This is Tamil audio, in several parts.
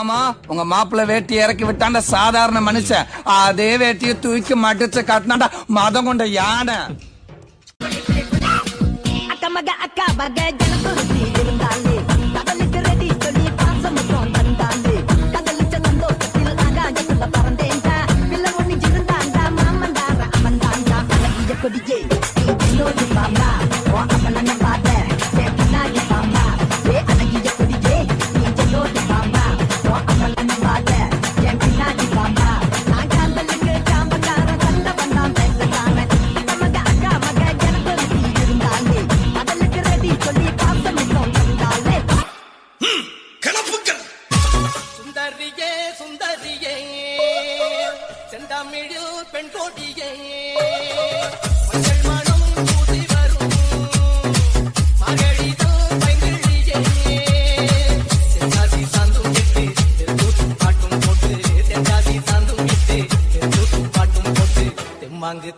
மாமா உங்க மாப்பிள்ள வேட்டி இறக்கி விட்டாண்ட சாதாரண மனுஷன் அதே வேட்டியை தூக்கி மடிச்சு காட்டினாண்டா மதம் கொண்ட யானை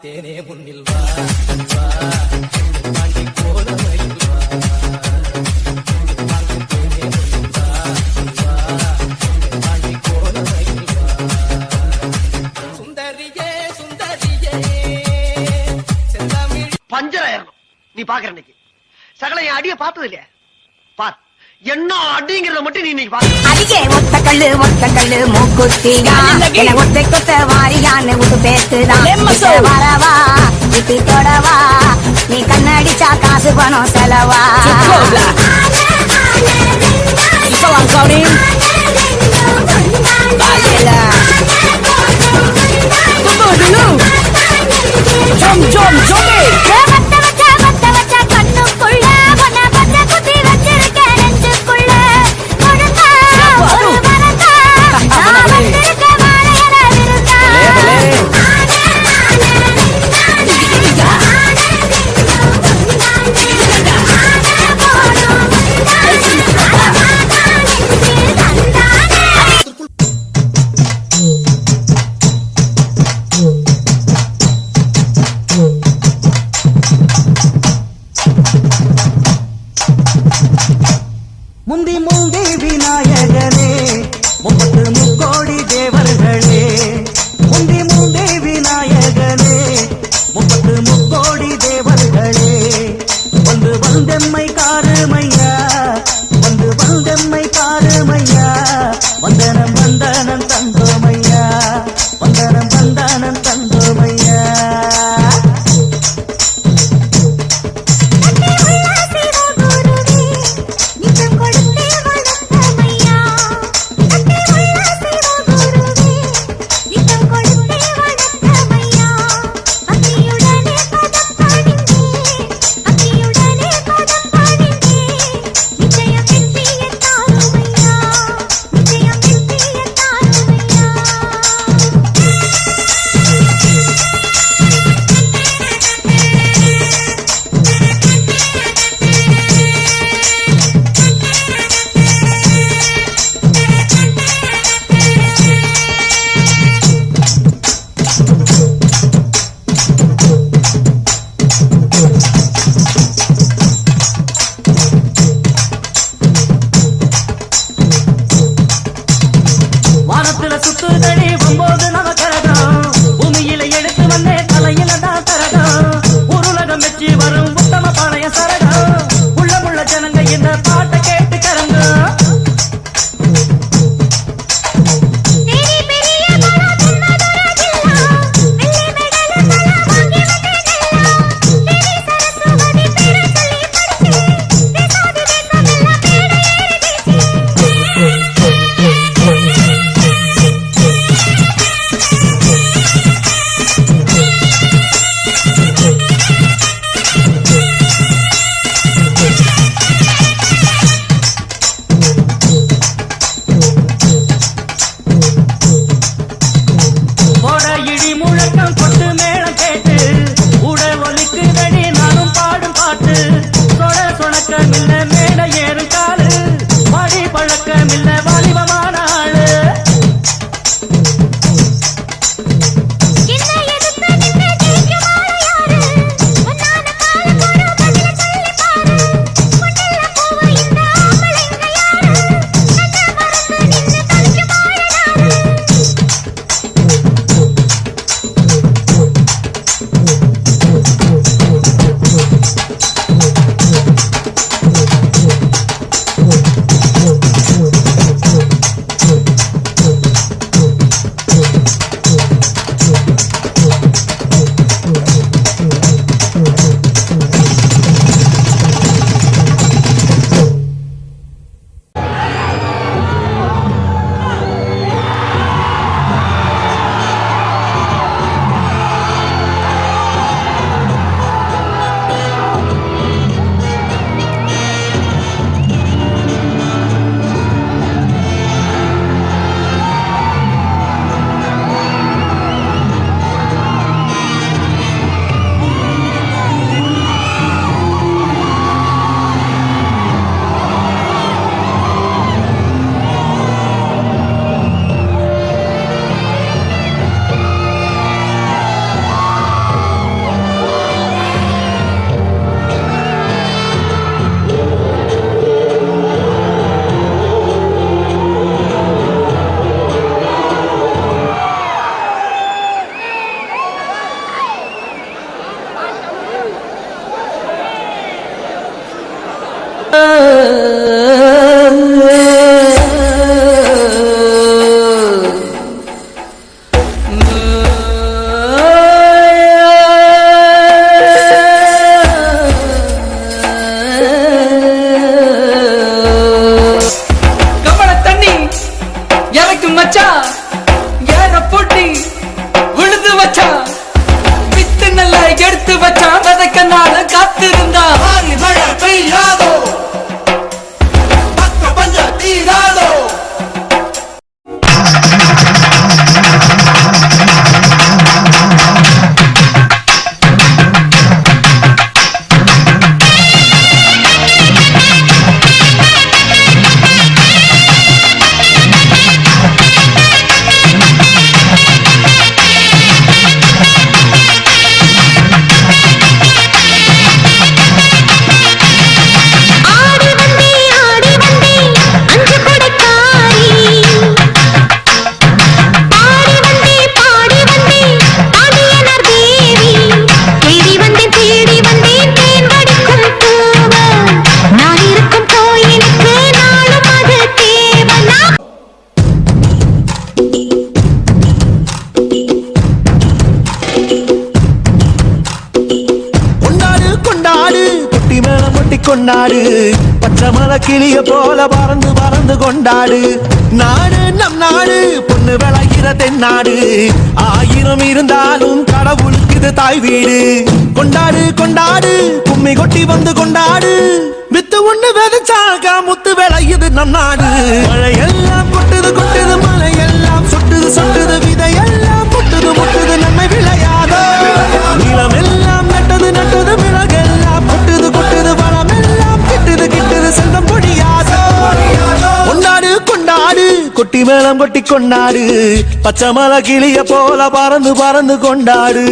தேனே முன்னில் வா வாண்டி போல மயில் வா தேனே முன்னில் வா வாண்டி போல மயில் வா சுந்தரியே சுந்தரியே செந்தாமிழ் பஞ்சராயிரம் நீ பாக்குற இன்னைக்கு சகல என் அடிய பார்த்தது இல்லையா பார் என்ன அடிங்கிறத மட்டும் நீ இன்னைக்கு பாரு அடியே ஒத்த கல்லு மூக்குத்தியா ஒத்தை கொத்த வாரியான்னு விட்டு பேசுதான் வரவா விட்டு தொடவா நீ கண்ணடிச்சா காசு பணம் செலவா முந்தி மூந்தி விநாயகனே முப்பத்து முக்கோடி தேவர்களே முந்தி மூந்தி விநாயகனே முப்பத்து முக்கோடி தேவர்களே வந்து வந்தெம்மை காருமையா வந்து வந்தெம்மை காருமையா வந்தனம் வந்தனம் தந்தோமையா வந்தனம் வந்தனம் தந்தோமையா சுத்துதடி ஒன்பது நவக்கரகம் பூமியில எடுத்து வந்தே தலையில தான் தரகம் உருளகம் வச்சு வரும் உத்தம பாளைய சரகம் உள்ள ஜனங்க இந்த பாட்டை கேட்டு கரங்க கமல தண்ணி எனக்கு மச்சான் ஏற போட்டி விழுது வச்சான் வித்து நல்லா எடுத்து வச்சான் விதைக்க நாள் காத்திருந்தா மழை பெய்யாதோ பக்க பஞ்ச தீராதோ ஆடி வந்தே அஞ்சு கொடைக்காரி பாடி வந்தே ஆடியனர் தேவி தேடி வந்தேன் தேன் வடிக்கும் பூவ நான் இருக்கும் கோயிலுக்கு நாளும் அது தேவை கொண்டாடு கொண்டாடு குட்டி மேல முட்டி கொண்டாடு பச்சை மலை கிளிய போல பறந்து பறந்து கொண்டாடு நாடு நம் நாடு பொண்ணு விளைகிற தென்னாடு ஆயிரம் இருந்தாலும் கடவுளுக்கு இது தாய் வீடு கொண்டாடு கொண்டாடு கும்மி கொட்டி வந்து கொண்டாடு வித்து ஒண்ணு விதைச்சாக்கா முத்து விளையுது நம் நாடு மழையெல்லாம் கொட்டுது கொட்டுது மலையெல்லாம் சொட்டுது சொட்டுது விதையெல்லாம் முட்டுது முட்டுது நன்மை விளையாதோ நிலமெல்லாம் நட்டது நட்டது மிளகெல்லாம் கொட்டுது கொட்டுது பழமெல்லாம் கிட்டுது கிட்டுது செல்வம் பொடியாதோ கொண்டாடு கொண்டாடு கொட்டி மேளம் கொட்டி கொண்டாடு பச்சை மலை கிளிய போல பறந்து பறந்து கொண்டாடு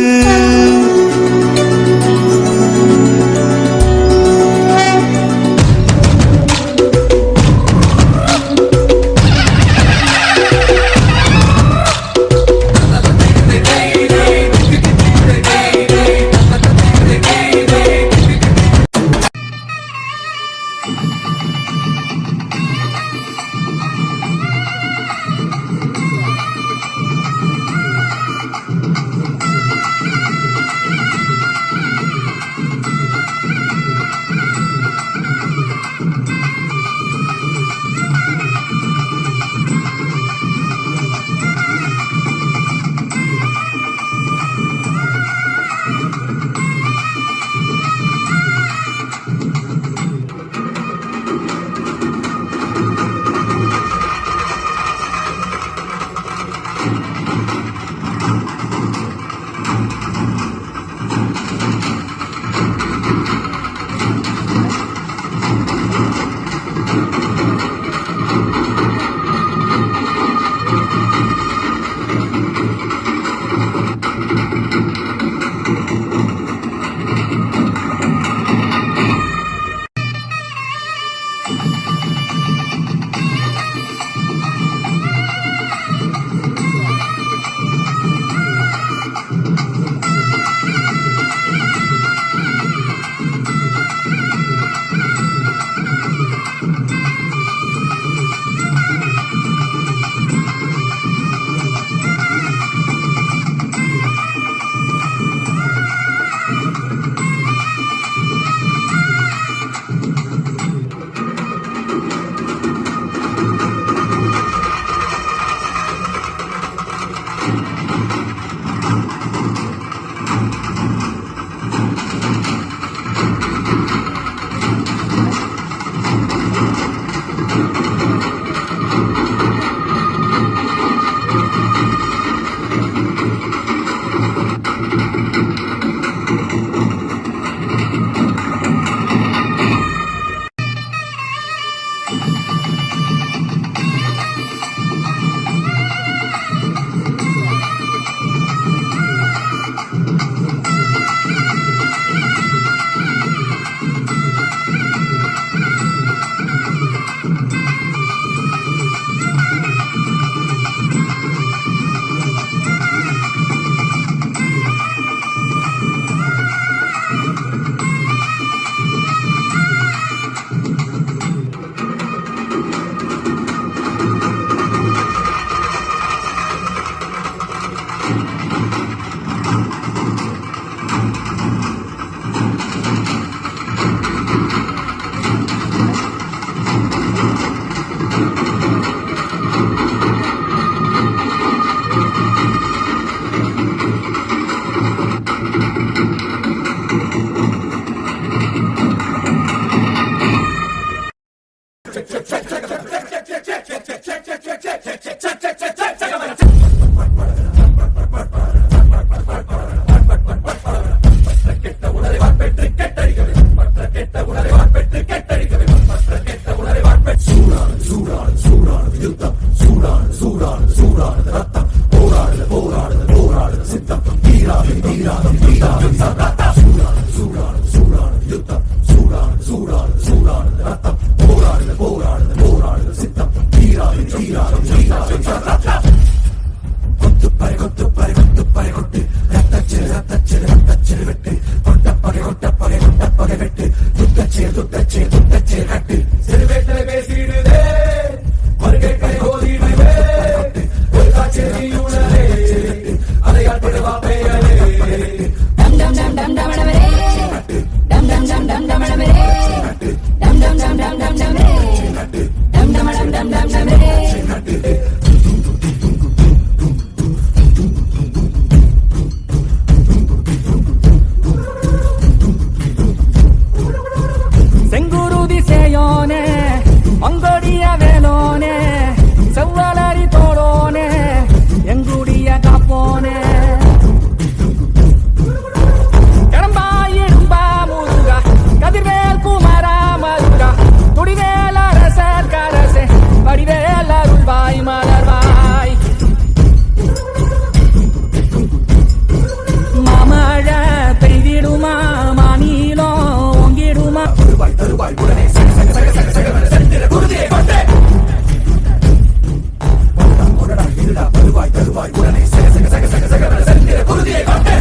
செங்குருதி சேயோனே மங்கோடிய வேலோனே செவ்வலரி தோளோனே எங்குடிய காப்போனே கடம்பாயிடும்பா முருகா கதிர்வேல் குமரா மருகா துடிவேல் அரசர் கரசே வடிவேல் அருள்வாய் மலர்வாய் மாமழ பெய்திடுமா மாநிலம் ஓங்கிடுமா தருவாய் உடனே சக சக சக சக சக செந்திர குருதியை கொண்டே கொடடா இருடா தருவாய் உடனே சக சக சக சக சக செந்திர குருதியை கொண்டே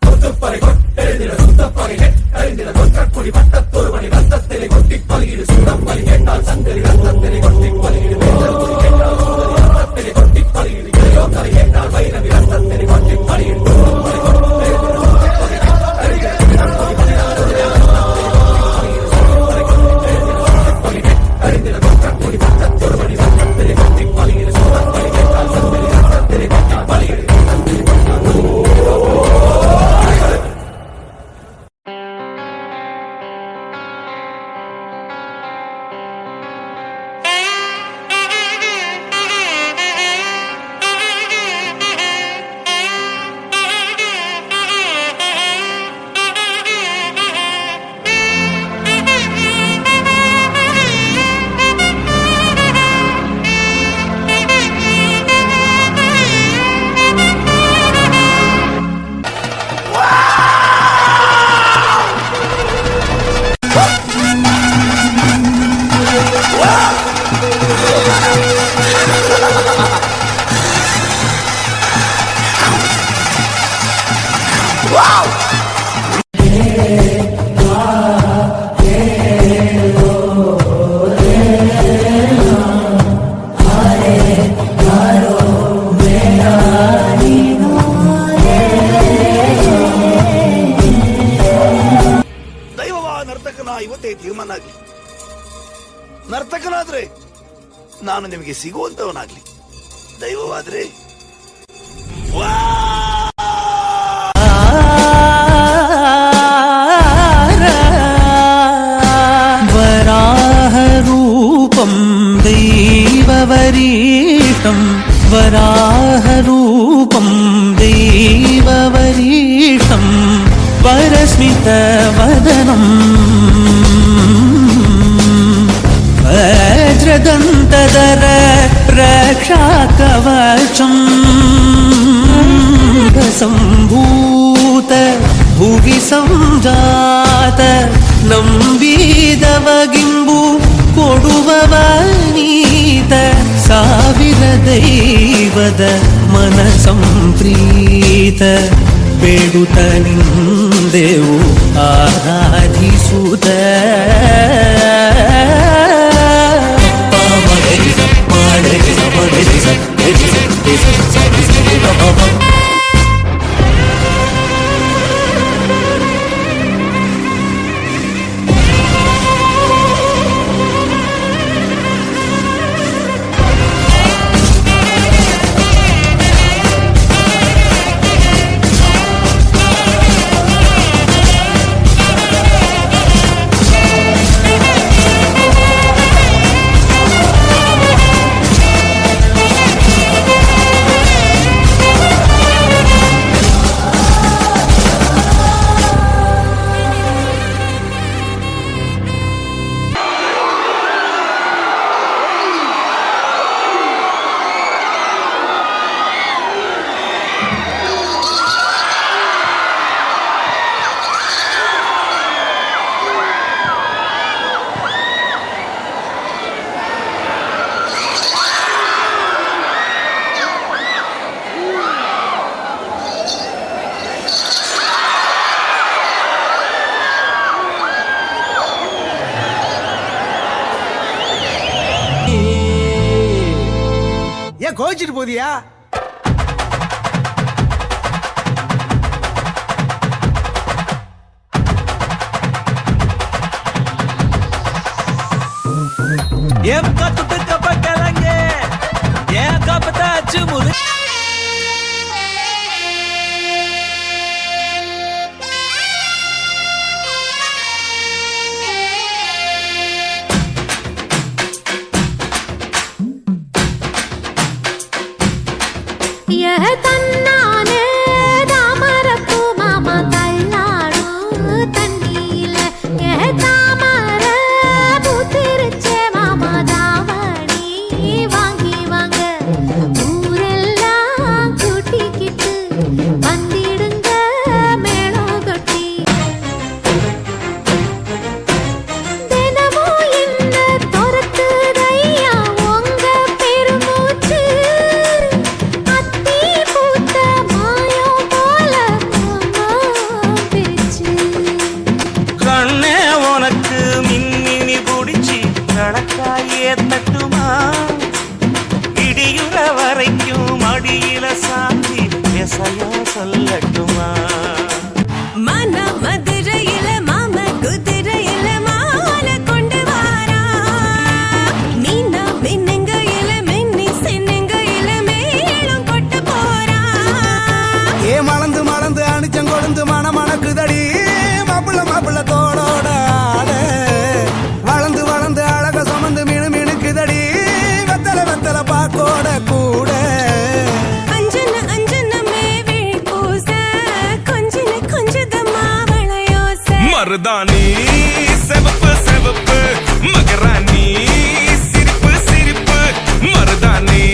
கொத்துப்பறை கொட்டெழுந்திர சுத்தப்பறை அறிந்திர கொற்றக்குடி வட்டத்தொருவனை ரத்தத்திலே கொட்டி பலியிடு சுடம் பலி கேட்டால் சங்கரி ரத்தத்திலே கொட்டி பலியிடு வேந்தர் குடி கேட்டால் சுந்தரி ரத்தத்திலே கொட்டி பலியிடு இளையோ தலை கேட்டால் வைரவி ரத்தத்திலே கொட்டி பலியிடு ಇವತ್ತೇ ತೀರ್ಮಾನ ಆಗ್ಲಿ. ನರ್ತಕನಾದ್ರೆ ನಾನು ನಿಮಗೆ ಸಿಗುವಂತವನಾಗ್ಲಿ, ದೈವವಾದ್ರೆ ವರಾಹ ರೂಪಂ ದೈವವರೀಶಂ, ವರಾಹ ರೂಪಂ ದೈವವರೀಶಂ, ಪರಸ್ಮಿತ ವದನಂ ವಜ್ರದಂತದರ ರಕ್ಷಾಕವಚಂ, ಸಂಭೂತ ಭುವಿ ಸಂಜಾತ ನಂಬಿದವಗಿಂಬು ಕೊಡುವವನೀತ, ಸಾವಿರ ದೈವದ ಮನ ಸಂಪ್ರೀತ, ಬೇಡುತ್ತ ನಿಂದೆವು ಆರಾಧಿಸುತ್ತ. ஏன் கோச்சிட்டு போதியா? ஏன் கத்துட்டு கப்ப கலங்க ஏன் கப்பத்தாச்சு முது यह तन्नाने दामरपू मामा तल्लाडू तन्नील यह तामर पूतिरुच्चे मामा दावणी वांगी वांग ஊரெல்லாம் கூட்டிக்கிட்டு வந்திடுங்க மேளம் கொட்டி தினமும் என்ன துரத்துதையா உங்க பெருமூச்சு அத்தி பூத்த மாயம் போல பிரிச்சு கண்ணே உனக்கு மின்மினி பிடிச்சி கணக்காயே தட்டுமா இடியுற வரைக்கும் அடியில சாந்தி எசையா சொல்லட்டுமா மன மதுரையில மாம குதிரையில மால கொண்டு வாரா மீனா மின்னுங்கையில மின்னி சின்னுங்கையில மேலும் கொட்டு போறா ஏ மலந்து மலந்து அணிச்சம் கொழுந்து மணக்குதடி மாப்பிள்ள மாப்பிள்ள தோளோட ஆட வளர்ந்து வளர்ந்து அழக சுமந்து மினு மினுக்குதடி வெத்தல வெத்தல பாக்கோட கூட அஞ்சன அஞ்சனமே விழி பூச கொஞ்சின கொஞ்சதமா வளையோச மருதாணி செவப்பு செவப்பு மகராணி சிரிப்பு சிரிப்பு மருதாணி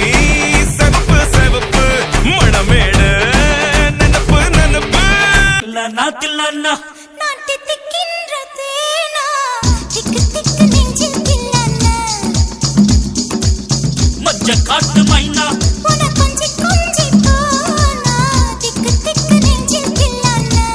செவப்பு செவப்பு மணமேடு நனப்பு நனப்பு தில்லன்னா நான் தித்திக்கின்ற தேனா திக்கு திக்கு நெஞ்சில் தில்லன்னா மஞ்ச காட்டு மைனா உன கொஞ்சி கொஞ்சி போனா திக்கு திக்கு நெஞ்சில் தில்லன்னா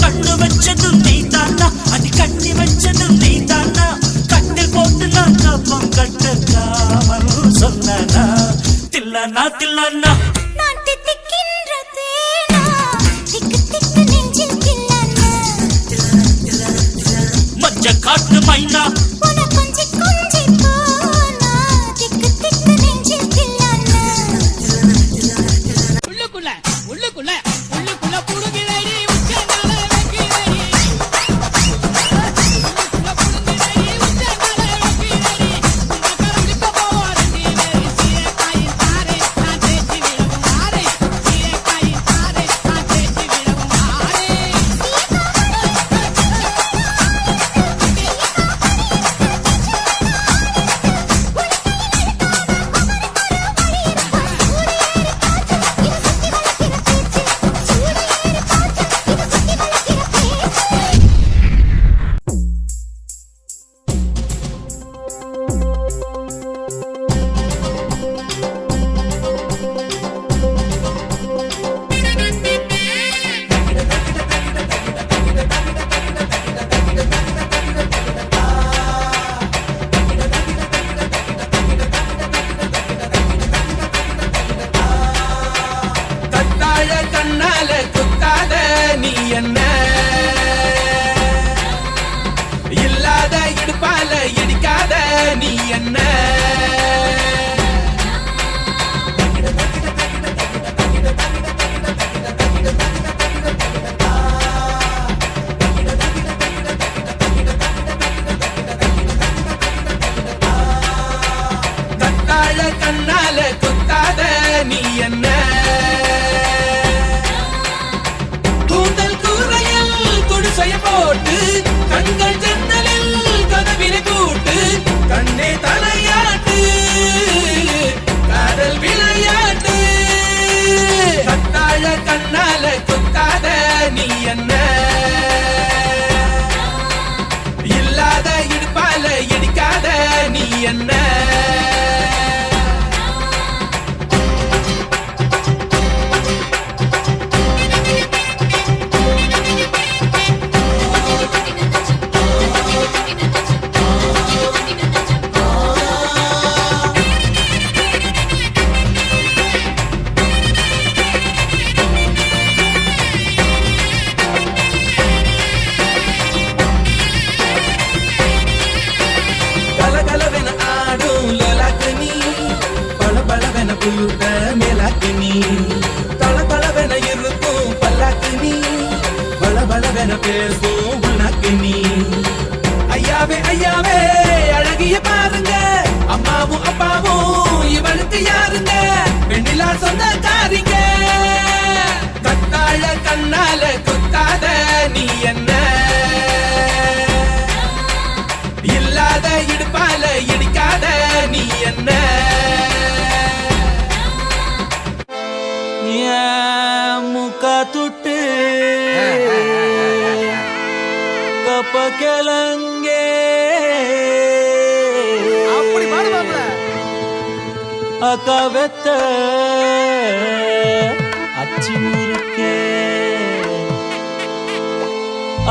கண்ணு வச்சதும் நீதானா அது கண்ணி வச்சதும் நீதானா கட்டில் போட்டு நான் கப்பம் கட்டக்காமல் சொன்னா தில்லன்னா நான் தித்திக்கின்ற தேனா திக்கு திக்கு நெஞ்சில் தில்லன்னா மஞ்ச காட்டு மைனா உன கொஞ்சி கொஞ்சி போனா திக்கு திக்கு நெஞ்சில் தில்லன்னா உள்ளுக்குள்ள உள்ளுக்குள்ள உள்ளுக்குள்ள புடுங்கிறடி உச்சந்தால வைக்கிறடி உள்ளுக்குள்ள புடுங்கிறடி உச்சந்தால வைக்கிறடி உங்க கரம் விட்டு போவாரண்டி வெறிச்சிய காயின் தாரே நான் தேச்சி விடவா இடுப்பால இடிக்காத நீ என்ன கத்தாழ கண்ணால குத்தாத நீ என்ன கூந்தல் கூரையில் குடிசைய போட்டு கண்கள் ஜன்னலில் கதவினை கூட்டு கண்ணே தலையாட்டு காதல் விளையாட்டு கத்தாழ கண்ணால குத்தாத நீ என்ன இல்லாத இடுப்பால இடிக்காத நீ என்ன கலகலவென ஆடும் லோலாக்கு நீ பளபளவென புல்லுட்ட மேலாக்கு நீ தளதளவென இருக்கும் பல்லாக்கு நீ பளபளவென பேசும் உள்நாக்கு நீ ஐயாவே ஐயாவே அழகிய பாருங்க அம்மாவும் அப்பாவும் இவளுக்கு யாருங்க பெண்ணிலா சொந்தக்காரிங்க கத்தாழ கண்ணால குத்தாத நீ என்ன இல்லாத இடுப்பால இடிக்காத நீ என்ன முக்க துட்டு கப்ப கிளங்கே அப்படி பாடுவாங்கள அக்கா வெத்த அச்சி முறுக்கே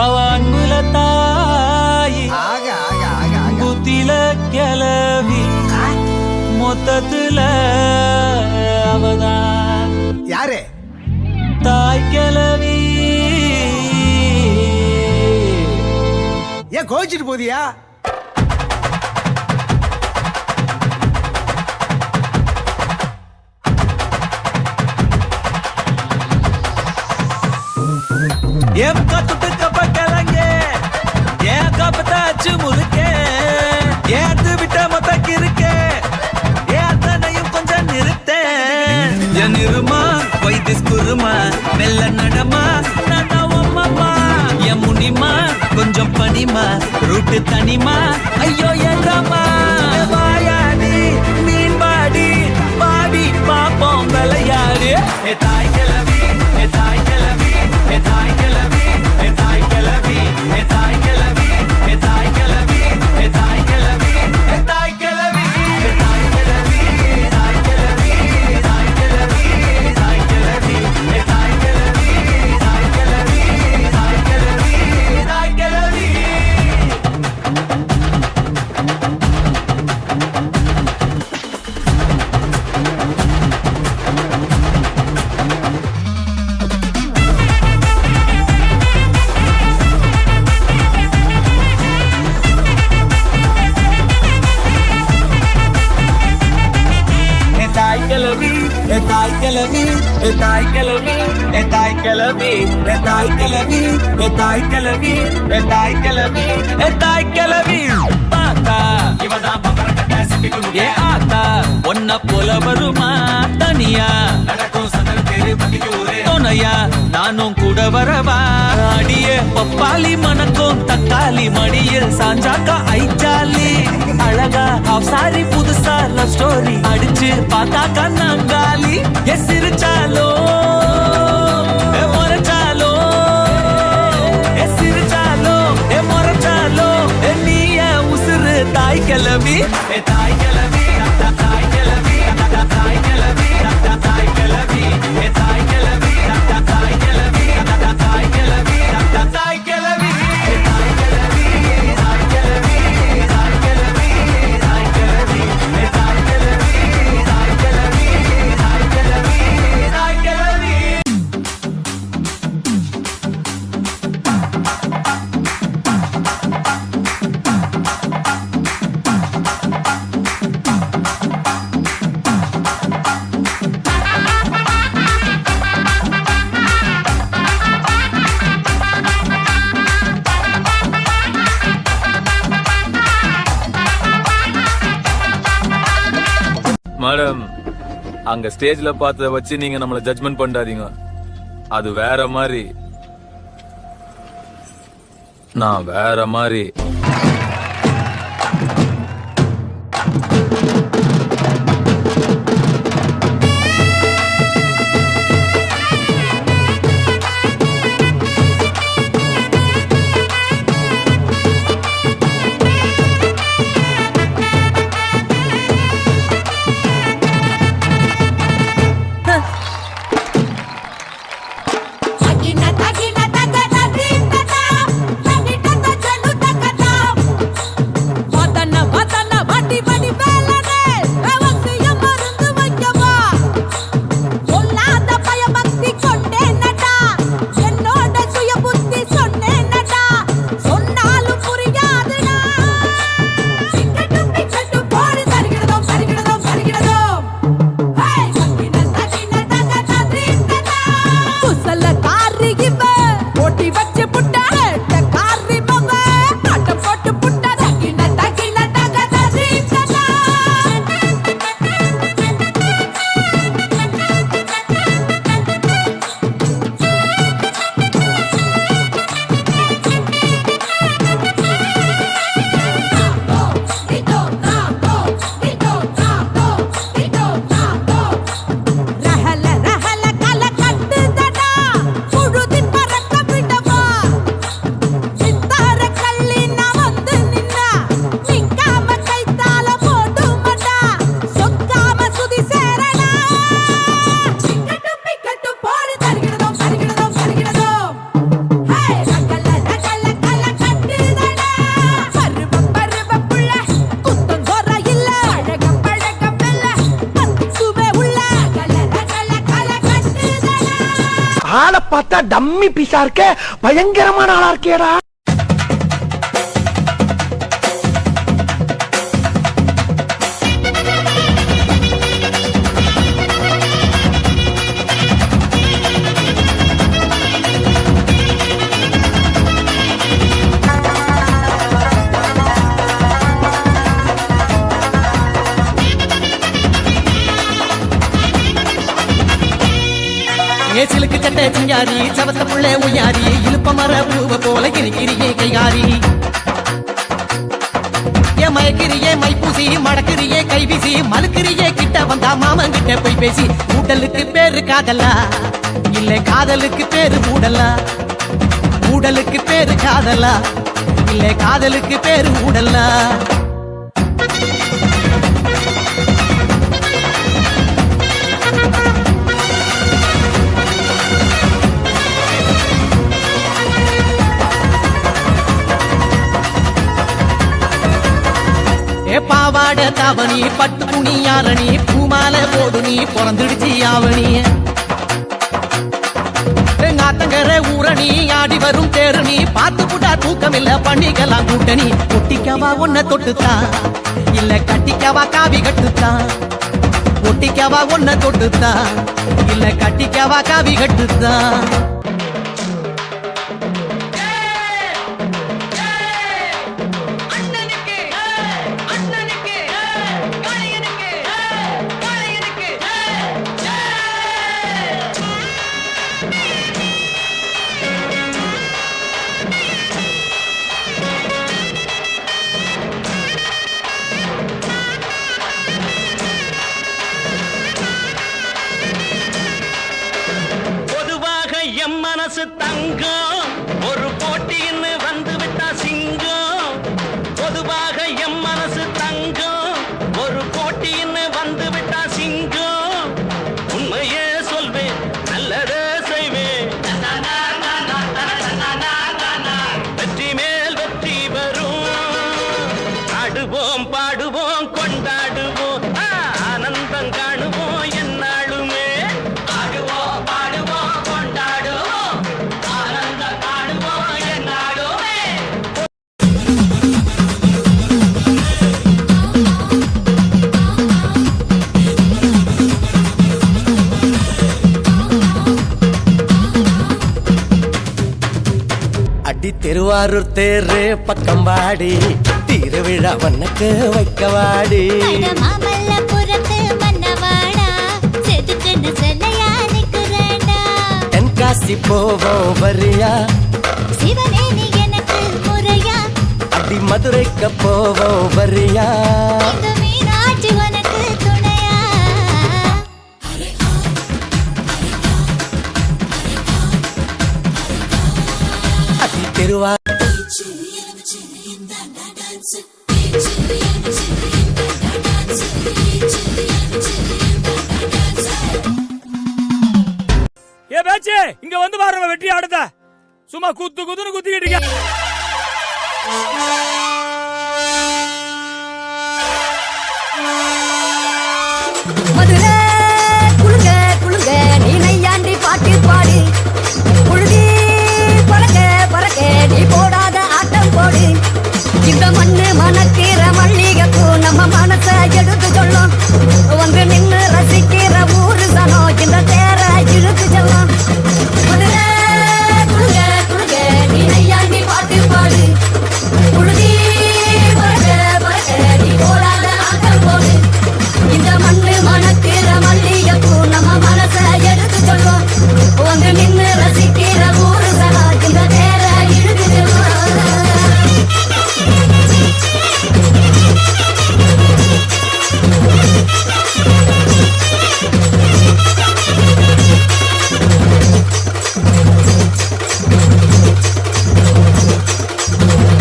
அவ அன்புல தாயி ஆக ஆக ஆக ஆக புத்தில கிளவி மொத்தத்துல அவதான் யாரு தாய் கிளவி ஏன் கோச்சிட்டு போதியா எம் கத்துட்டு கப்ப கிளங்க ஏன் கப்பத்தாச்சு முறுக்கே ஏத்து விட்ட மொத்தக்கு இருக்கே ஏத்தனையும் கொஞ்சம் நிறுத்தேன் என் இருமா வைத்திஸ் குருமா மெல்ல நடமா நடவம்மா என் முனிமா கொஞ்சம் பனிமா ரூட்டு தனிமா ஐயோ என்றமா வாயாடி மீன் பாடி பாடி பாப்போம் விளையாடு ஏ தாய் கிளவி ஏ தாய் கிளவி ஏ தாய் கிளவி ஏ தாய் கிளவி ஏ தாய் கிளவி ஏ தாய் கிளவி ஏ தாய் கிளவி ஏ தாய் கிளவி ஏ தாய் கிளவி தாய் கிளவி தாய் கிளவி தாய் கிளவி ஏ தாய் கிளவி தாய் கிளவி தாய் கிளவி தாய் கிளவி கிளவி தாய் கிளவி தாய் கிளவி தாய் கிளவி தாய் கிளவி தாய் கிளவி தாய் கிளவி தாய் கிளவி பாத்தா இவதான் பம்பரக்கட்ட சிட்டிக்கு ஏ ஆத்தா ஒன்ன போல வருமா தனியா நடக்கும் சதல் பேரு பத்திக்கு ஊரே துணையா நானும் கூட வரவா அடியே பப்பாளி மணக்கும் தக்காளி மடியில் சாஞ்சாக்கா ஐச்சாலி அழகா ஹாஃப் சாரி புதுசா லவ் ஸ்டோரி அடிச்சு பார்த்தா கண்ணாங்காலி எஸ் சிரிச்சாலோ முறைச்சாலோ எஸ் சிரிச்சாலோ முறைச்சாலோ நீய உசுறு தாய் கிளவி தாய் கிளவி தாய் கிளவி தாய் கிளவி தாய் கிளவி தாய் கிளவி தாய் கிளவி தாய் கிளவி தாய் கிளவி மேடம் அங்க ஸ்டேஜ்ல பார்த்தத வச்சு நீங்க நம்மள ஜட்ஜ்மெண்ட் பண்ணாதீங்க. அது வேற மாதிரி, நான் வேற மாதிரி. தகின தகின தகத தீந்ததா தகிட்ட ஜலு தகதா வதன வதன வடி வடி வேலனே அவசியம் மருந்து வைக்கவா சொல்லாத பயபக்தி கொண்டேனடா என்னோட சுய புத்தி சொன்னேனடா சொன்னாலும் புரியாதுடா சிக்கட்டும் பிக்கட்டும் போடு தருகிறதோ தருகிறதோ தருகிறதோ ஹே தகின தகின தகத தீந்ததா குசல காரி இவ ஓட்டி வச்சு புட்டா காரி மவ ஆட்டம் போட்டு புட்டா தகின தகின தகத தீந்ததா ரஹல ரஹல கல கட்டுதடா புழுதின் பறக்க விடவா சித்தார கள்ளி நான் வந்து நின்னா நிக்காம கைத்தால போடுமடா சொக்காம சுதி சேரடா சிக்கட்டும் பிக்கட்டும் போடு தருகிறதோ தருகிறதோ தருகிறதோ ஹே ரகல ரகல கல கட்டுதடா பருவ பருவ புள்ள குத்தம் கோர இல்ல அழக பழக மெல்ல பத்துவே உள்ள ரகல ரகல கல கட்டுதடா ஆளை பார்த்தா டம்மி பீஸா இருக்க, பயங்கரமான ஆளா இருக்கேடா. ஏசிலுக்கு கட்ட சிங்காரி சவத்த புள்ள உயாரி இழுப்ப மர பூவ போல கிரிகிரியே கைகாரி ஏ மயக்கிரியே மைப்பூசி மடக்கிரியே கைவீசி மலுக்கிரியே கிட்ட வந்தா மாமன் கிட்ட போய் பேசி ஊடலுக்கு பேரு காதலா இல்ல காதலுக்கு பேரு ஊடலா ஊடலுக்கு பேரு காதலா இல்ல காதலுக்கு பேரு ஊடலா ஏ பாவாட தாவணி பட்டு துணி யாரணி பூமால போடு நீ பிறந்துடுச்சு ஆவணி ஆத்தங்கர ஊரணி ஆடி வரும் தேரணி பார்த்து புட்டா தூக்கமில்ல பண்ணிக்கலாம் கூட்டணி ஒட்டிக்கவா ஒன்ன தொட்டுத்தான் இல்ல கட்டிக்கவா காவி கட்டுத்தான் ஒட்டிக்கவா ஒன்ன தொட்டுத்தான் இல்ல கட்டிக்கவா காவி கட்டுத்தான் மனசு தங்கம் ஒரு போட்டின்னு வந்து விட்டா சிங்கம் பொதுவாக எம் மனசு தங்கம் ஒரு போட்டின்னு வந்து விட்டா சிங்கம் உண்மையே சொல்வேன் நல்லதே செய்வேன் வெற்றி மேல் வெற்றி வரும் ஆடுவோம் பாடுவோம் கொண்டாடுவோம் ஆனந்தம் காணுவோம் என்னாலுமே ஆடுவோம் பாடுவோம் கொண்டாடுவோம் ஆனந்தம் காணுவோம் என்னாலுமே அடி திருவாரூர் தேரு பக்கம் வாடி திருவிழா வண்ணக்கு வைக்க வாடி மாமல்லபுரத்து பேசி போவோம் வரியா சிவனே நீ எனக்கு முறையா அடி மதுரைக்கு போவோம் வரியா இந்த மீனாட்சி உனக்கு துணையா அடி தெருவா ஏ பேச்சு இங்க வந்து பாருங்க வெற்றி ஆடுத சும்மா குத்து குத்துன்னு குத்திக்கிட்டு மதுரை குளுங்க குளுங்க நீ நையாண்டி பாட்டு பாடு புழுதி பறக்க பறக்க நீ போடாத ஆட்டம் போடு இந்த மண்ணு மணக்கிற மல்லிகைப்பூ நம்ம மனச எடுத்து சொல்லும் வந்து நின்று ரசிக்கிற ஊரு சனம் இந்த தேர இழுத்து செல்லும் மதுரை குளுங்க குளுங்க நீ நையாண்டி பாட்டு பாடு புழுதி பறக்க பறக்க நீ போடாத ஆட்டம் போடு இந்த மண்ணு மணக்கிற மல்லிகைப்பூ நம்ம மனச எடுத்து சொல்லும் வந்து நின்று ரசிக்கிற ஊரு சனா இந்த தேர இழுத்து செல்லும்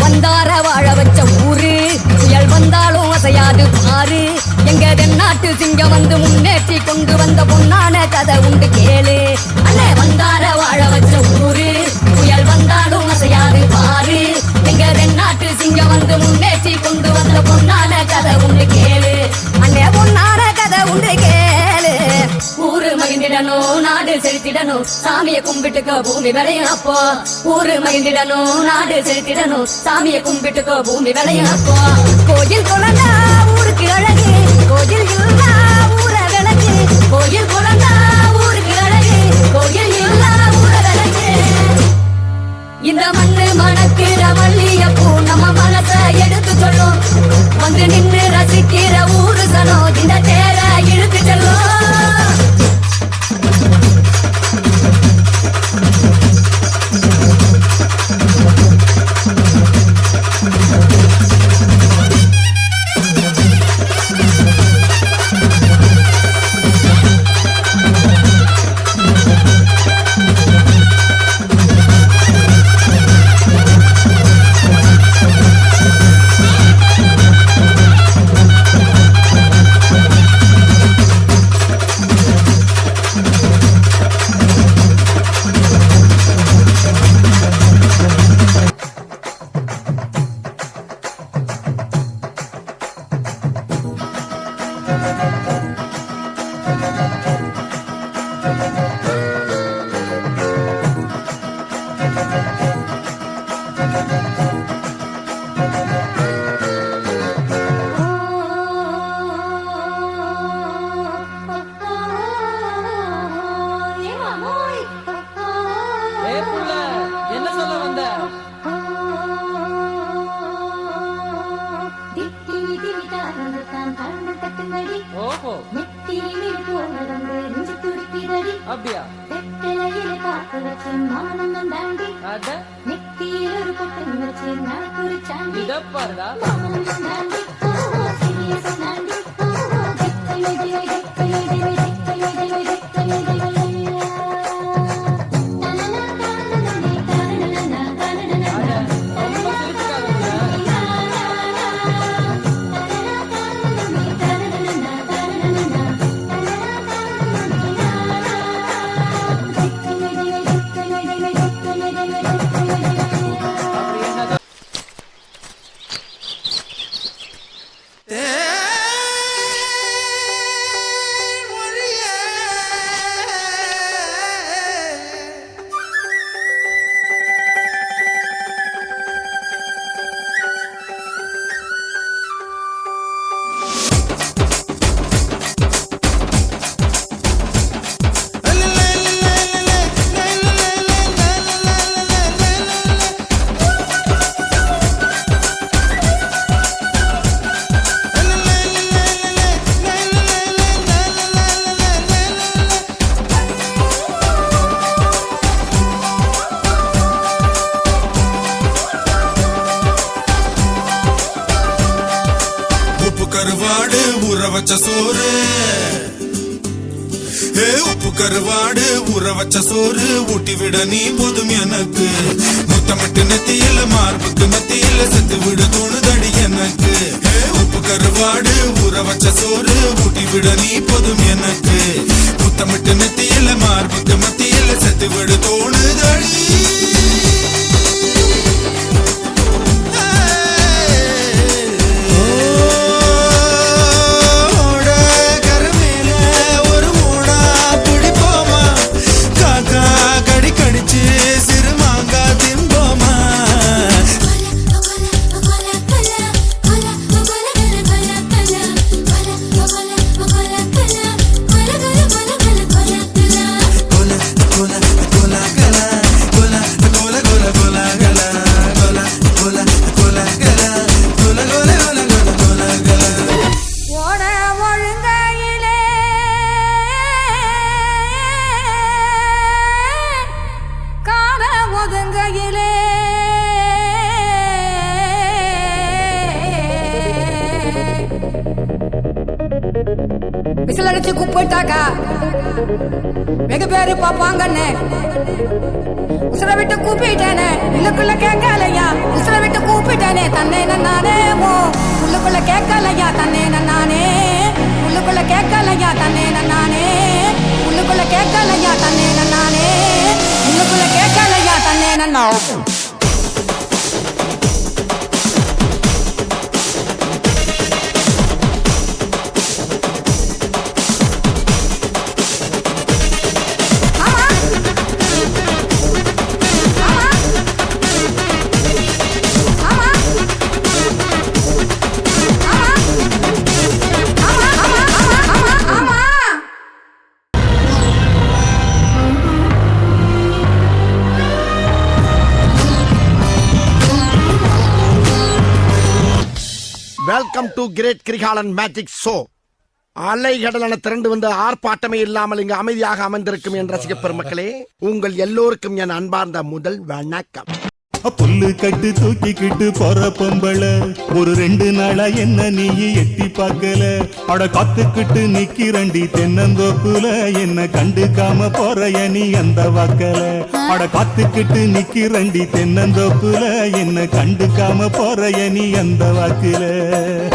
வந்தார வாழ வச்ச ஊரு புயல் வந்தாலும் அசையாது பாரு எங்க தென்னாட்டு சிங்கம் வந்து முன்னேற்றி கொண்டு வந்த பொன்னான கதை உண்டு கேளு அண்ணே வந்தார வாழ வச்ச ஊரு புயல் வந்தாலும் அசையாது பாரு எங்க தென்னாட்டு சிங்கம் வந்து முன்னேற்றி கொண்டு வந்த பொன்னான கதை உண்டு கேளு அண்ணே பொன்னான கதை உண்டு கேளு ஊரு மகிழ்ந்திடணும் நாடு செலுத்திடணும் சாமியை கும்பிட்டுக்கோ பூமி விளையும் அப்போ ஊரு மகிழ்ந்திடணும் நாடு செலுத்திடணும் சாமியை கும்பிட்டுக்கோ பூமி விளையும் அப்போ கோயில் குழந்தா ஊருக்கு அழகு கோயில் இல்லா ஊர விளக்கு கோயில் குழந்தா ஊருக்கு அழகு கோயில் இல்லா ஊர விளக்கு இந்த மண்ணு மணக்கிற மல்லிகைப்பூ நம்ம மனச எடுத்து சொல்லும் வந்து நின்று ரசிக்கிற ஊரு சனம் இந்த தேர இழுத்து செல்லும் என்ன சொல்ல வந்த ஓஹோ அப்படியா அத இத பாருடா கருவாடு ஊற வச்ச சோறு உப்பு கருவாடு ஊற வச்ச சோறு ஊட்டி விட நீ போதும் எனக்கு முத்தமிட்டு நெத்தியில மார்புக்கு மத்தியில செத்து விட தோணுதடி எனக்கு உப்பு கருவாடு ஊற வச்ச சோறு ஊட்டி விட நீ போதும் எனக்கு முத்தமிட்டு நெத்தியில மார்புக்கு மத்தியில செத்து விட தோணுதடி விசிலடிச்சு குப்பிட்டாக்கா வெகு பேரு பாப்பாங்கன்னு உசுர விட்டு கூப்பிட்டேனே உள்ளுக்குள்ள கேட்கலையா உசுர விட்டு கூப்பிட்டேனே தன்னை நானே உள்ளுக்குள்ள கேட்கலையா தன்னை நானே உள்ளுக்குள்ள கேட்கலையா தன்னை நானே உள்ளுக்குள்ள கேட்கலையா தன்னை நானே உள்ளுக்குள்ள கேட்கலையா தன்னை நானே welcome to great Kirikalan magic show. அலைகடலான திரண்டு வந்து ஆர்ப்பாட்டமே இல்லாமல் இங்கு அமைதியாக அமர்ந்திருக்கும் என் ரசிக பெருமக்களே, உங்கள் எல்லோருக்கும் என் அன்பார்ந்த முதல் வணக்கம். புல்லு கட்டு தூக்கிக்கிட்டு போற பொம்பள ஒரு 2 நாளா என்ன நீ எட்டி பார்க்கல அட காத்துக்கிட்டு நிக்கிறண்டி தென்னந்தோப்புல என்ன கண்டுக்காம போறைய நீ அந்த வாக்கல அட காத்துக்கிட்டு நிக்கிறண்டி தென்னந்தோப்புல என்ன கண்டுக்காம போறைய நீ அந்த வாக்குல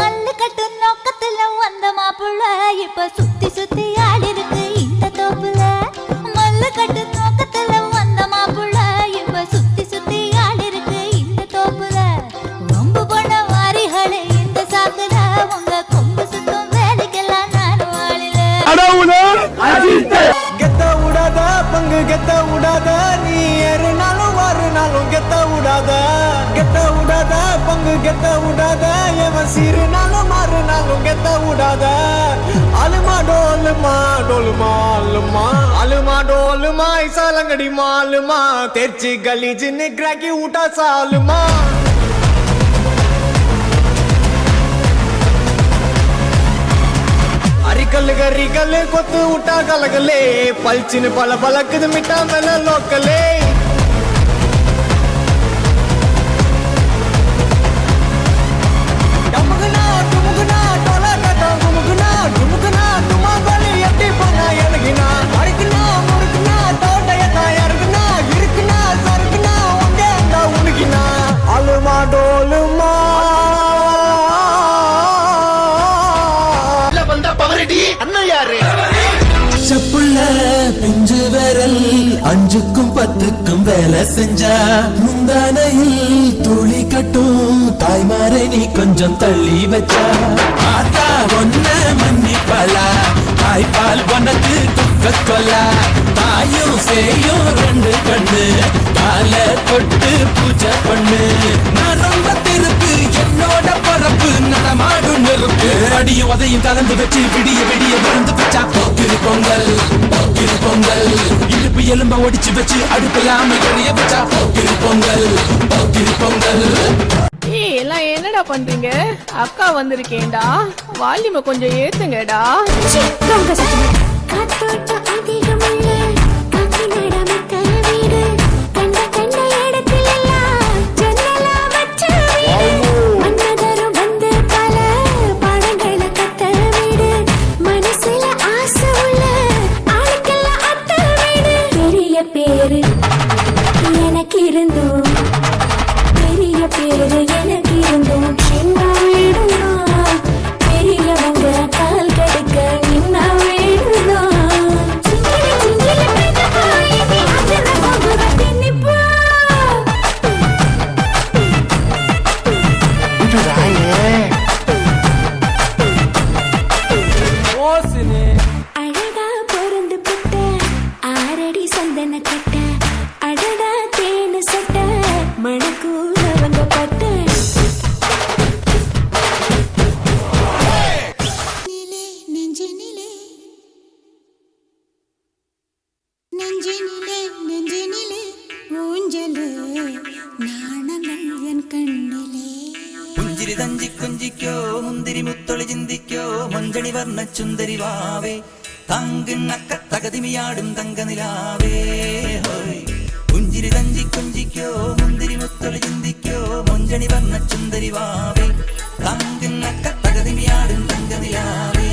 கல்லு கட்டு நோக்கத்துல வந்த மாப்புள்ள இப்ப சுத்தி சுத்தி ஆடி இருக்கு இந்த தோப்புல மல்லு கட்டு நோக்கத்துல வந்த மாப்புள்ள இப்ப சுத்தி சுத்தி ஆடி இருக்கு இந்த தோப்புல ரொம்ப போன வாரிகளே இந்த சாக்குல உங்க கொம்பு சுத்தம் வேலைக்கெல்லாம் நான் வாழல கெத்த விடாத பங்கு கெத்த விடாத நீ ஏறுனாலும் வாருனாலும் கெத்த விடாத கெத்த விடாத பங்கு கெத்த விடாத எவன் சீருனாலும் மாறுனாலும் கெத்த விடாத அலுமா டோலுமா டோலுமா அலுமா அலுமா டோலுமா இசாலங்கடி மாலுமா தெர்ச்சி கலீஜின்னு கிராக்கி விட்டா சாலுமா அரிக்கல்லு கரிக்கல்லு கொத்து விட்டா கலகலே பல்ச்சின்னு பல பலக்குது மிட்டா மேல லோக்கலே டமுகுனா டுமுகுனா டொலகட்டா குமுகுனா டுமுகுனா டுமாங்கோலி எட்டி போனா எனக்குனா அரிக்குனா முறுக்குனா தோட்டையத்தா இறக்குனா இருக்குனா சறுக்குனா உங்க அந்த உனக்குனா அலுமா டோலுமா செப்புள்ள பிஞ்சு விரல் 5க்கும் 10க்கும் வேலை செஞ்சா முந்தானையில் துளி கட்டும் தாய்மாரை நீ கொஞ்சம் தள்ளி வச்சா ஆத்தா ஒன்ன மன்னிப்பலா தாய்ப்பால் உனக்கு துக்க கொல்லா தாயும் சேயும் 2 கண்ணு கால தொட்டு பூஜை பண்ணு நான் ரொம்ப திருப்பு என்னோட பரப்பு நடமாடும் நெருப்பு அடியும் உதையும் கலந்து வச்சு விடிய விடிய விழுந்து வச்சா போக்கிரி பொங்கல் இடுப்பு எலும்ப ஒடிச்சு வச்சு அடுப்பில்லாம எரிய வச்சா போக்கிரி பொங்கல் எல்லாம் என்னடா பண்றீங்க? அக்கா வந்திருக்கேன்டா, வால்யூமை கொஞ்சம் ஏத்துங்கடா. காத்தோட்டம் அதிகமுள்ள காக்கி நடமக்க வீடு கண்ட கண்ட இடத்திலெல்லாம் ஜன்னலா வச்ச வீடு மன்னதரும் வந்து பல பாடங்களை മുന്തിരിമുത്തൊളി ചിന്തിക്കോ മൊഞ്ചണി വർണ്ണ ചുന്ദരി വാവേ തങ്കിണ്ണക്ക തകതിമിയാടും തങ്കനിലാവേ പുഞ്ചിരി തഞ്ചി കുഞ്ചിക്കോ മുന്തിരിമുത്തൊളി ചിന്തിക്കോ മൊഞ്ചണി വർണ്ണ ചുന്ദരി വാവേ തങ്കിണ്ണക്ക തകതിമിയാടും തങ്കനിലാവേ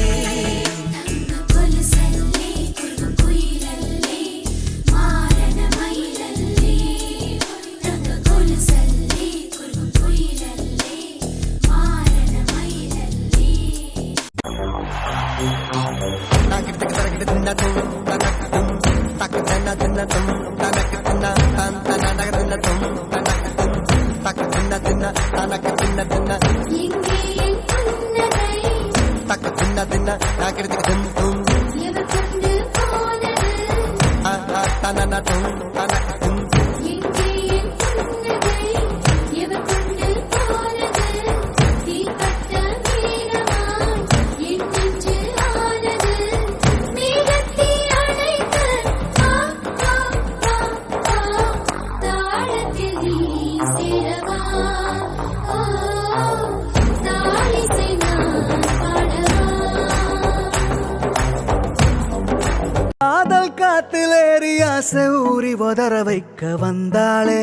காதல் காத்திலேறி ஆசை ஊறி உதற வைக்க வந்தாளே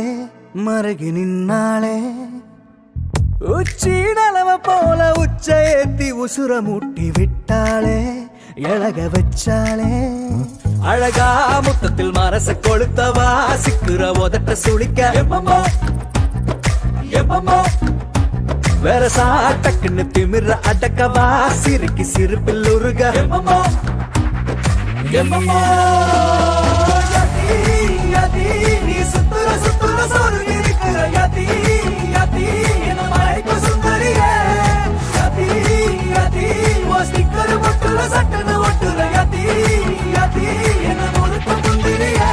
மருகி நின்னாளே உச்சி நலவ போல உச்ச ஏத்தி உசுர மூட்டி விட்டாளே எழக வச்சாளே அழகா முத்தத்தில் மரச கொளுத்தவா சிக்குற உதட்ட சுளிக்க எப்பமோ எப்பமோ வேற சாட்டக்குன்னு திமிர அடக்கவா சிரிக்கி சிரிப்பில் உருக எப்பமோ எப்பமோ யதி யதி நீ சுத்துற சுத்துற சோறு இருக்கிற யதி யதி என்ன மயக்க சுந்தரியே யதி யதி ஓ ஸ்டிக்கர் ஒட்டுற சட்டன ஒட்டுற யதி யதி என்ன முழுக்க முந்திரியே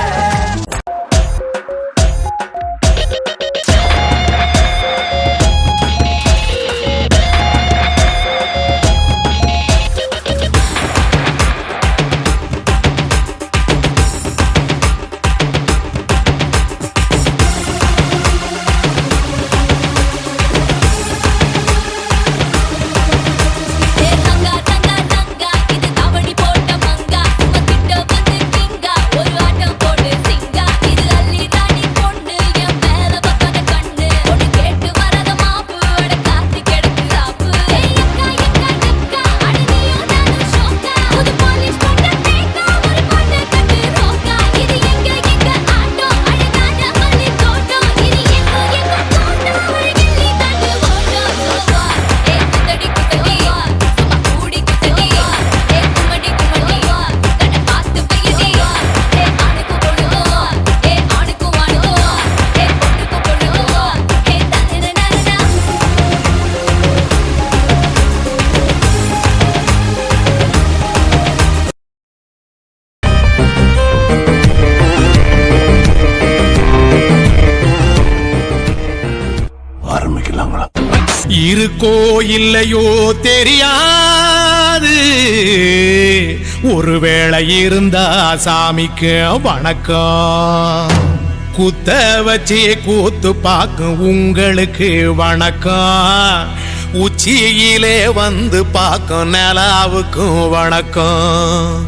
இருக்கோ இல்லையோ தெரியாது ஒருவேளை இருந்தா சாமிக்கு வணக்கம் குத்த வச்சு கூத்து பார்க்கும் உங்களுக்கு வணக்கம் உச்சியிலே வந்து பார்க்கும் நிலாவுக்கும் வணக்கம்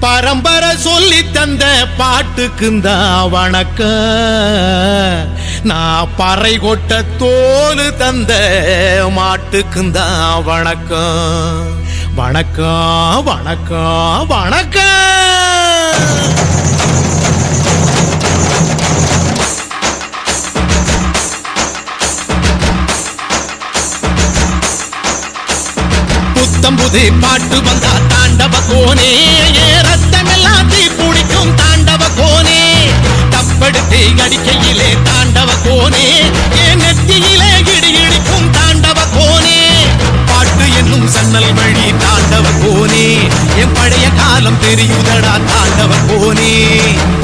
பரம்பரை சொல்லி தந்த பாட்டுக்குந்தா வணக்கம் நான் பறை கொட்ட தோல் தந்த மாட்டுக்குந்தா வணக்கம் வணக்கம் வணக்கம் வணக்கம் புத்தம்புது பாட்டு வந்தா தாண்டவ கோனே ரத்தமெல்லாம் தீ பிடிக்கும் தாண்டவ கோனே தப்படுத்து அடிக்கையிலே தாண்டவ கோனே என் நெத்தியிலே இடி இடிக்கும் தாண்டவ கோனே பாட்டு என்னும் சன்னல் வழி தாண்டவ கோனே என் பழைய காலம் தெரியுதடா தாண்டவ கோனே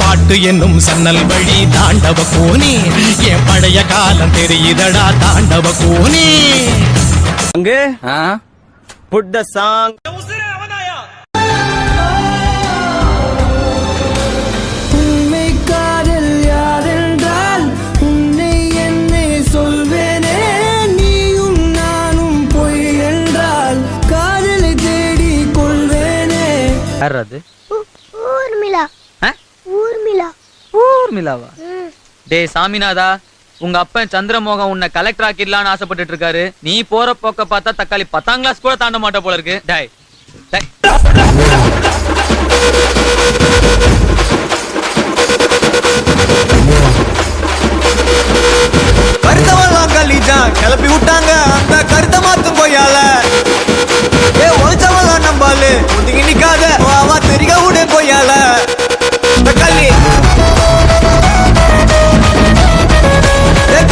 பாட்டு என்னும் சன்னல் வழி தாண்டவ கோனே என் பழைய காலம் தெரியுதடா தாண்டவ கோனே அங்கே put the song உண்மை காதல் யாரென்றால் உன்னை என்னை சொல்வேனே நீயும் நானும் பொய் என்றால் யார் அது? ஊர்மிளா. ஊர்மிளா. ஊர்மிளாவா? டேய் சாமிநாதா, உங்க அப்பன் சந்திரமோகன் உன்னை கலெக்டர் ஆக்கிடலான்னு ஆசைப்பட்டு இருக்காரு. நீ போற போக்க பார்த்தா தக்காளி 10ஆம் கிளாஸ் கூட தாண்ட மாட்ட போல இருக்கு. டேய் கருத்தவெல்லாம் கலீஜா கிளப்பி விட்டாங்க அந்த கருத்த மாத்தும் கொய்யால. ஒழிச்சவெல்லாம் நம்பாலு ஒதுங்கி நிக்காத வாவா தெரிக விடு கொய்யால. கல்லி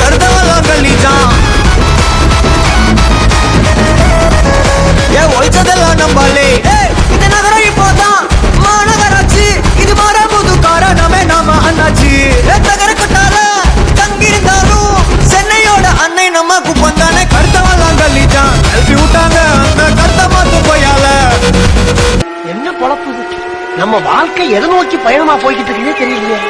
கருத்தவெல்லாம் கலீஜா ஒழிச்சதெல்லாம் நம்பாலே. இந்த நகரம் இப்போதான் மாநகராட்சி. இது மாற புது காரணமே நாம அண்ணாச்சி. தகர கொட்டால தங்கிருந்தாலும் சென்னையோட அன்னை நம்ம குப்பந்தானே. கருத்தவெல்லாம் கல்லிச்சான் எழுப்பி விட்டாங்க அந்த கருத்த மாத்து போயால. என்ன பொழப்பு நம்ம வாழ்க்கை எதை நோக்கி பயணமா போய்கிட்டு இருக்குன்னே தெரியலையே.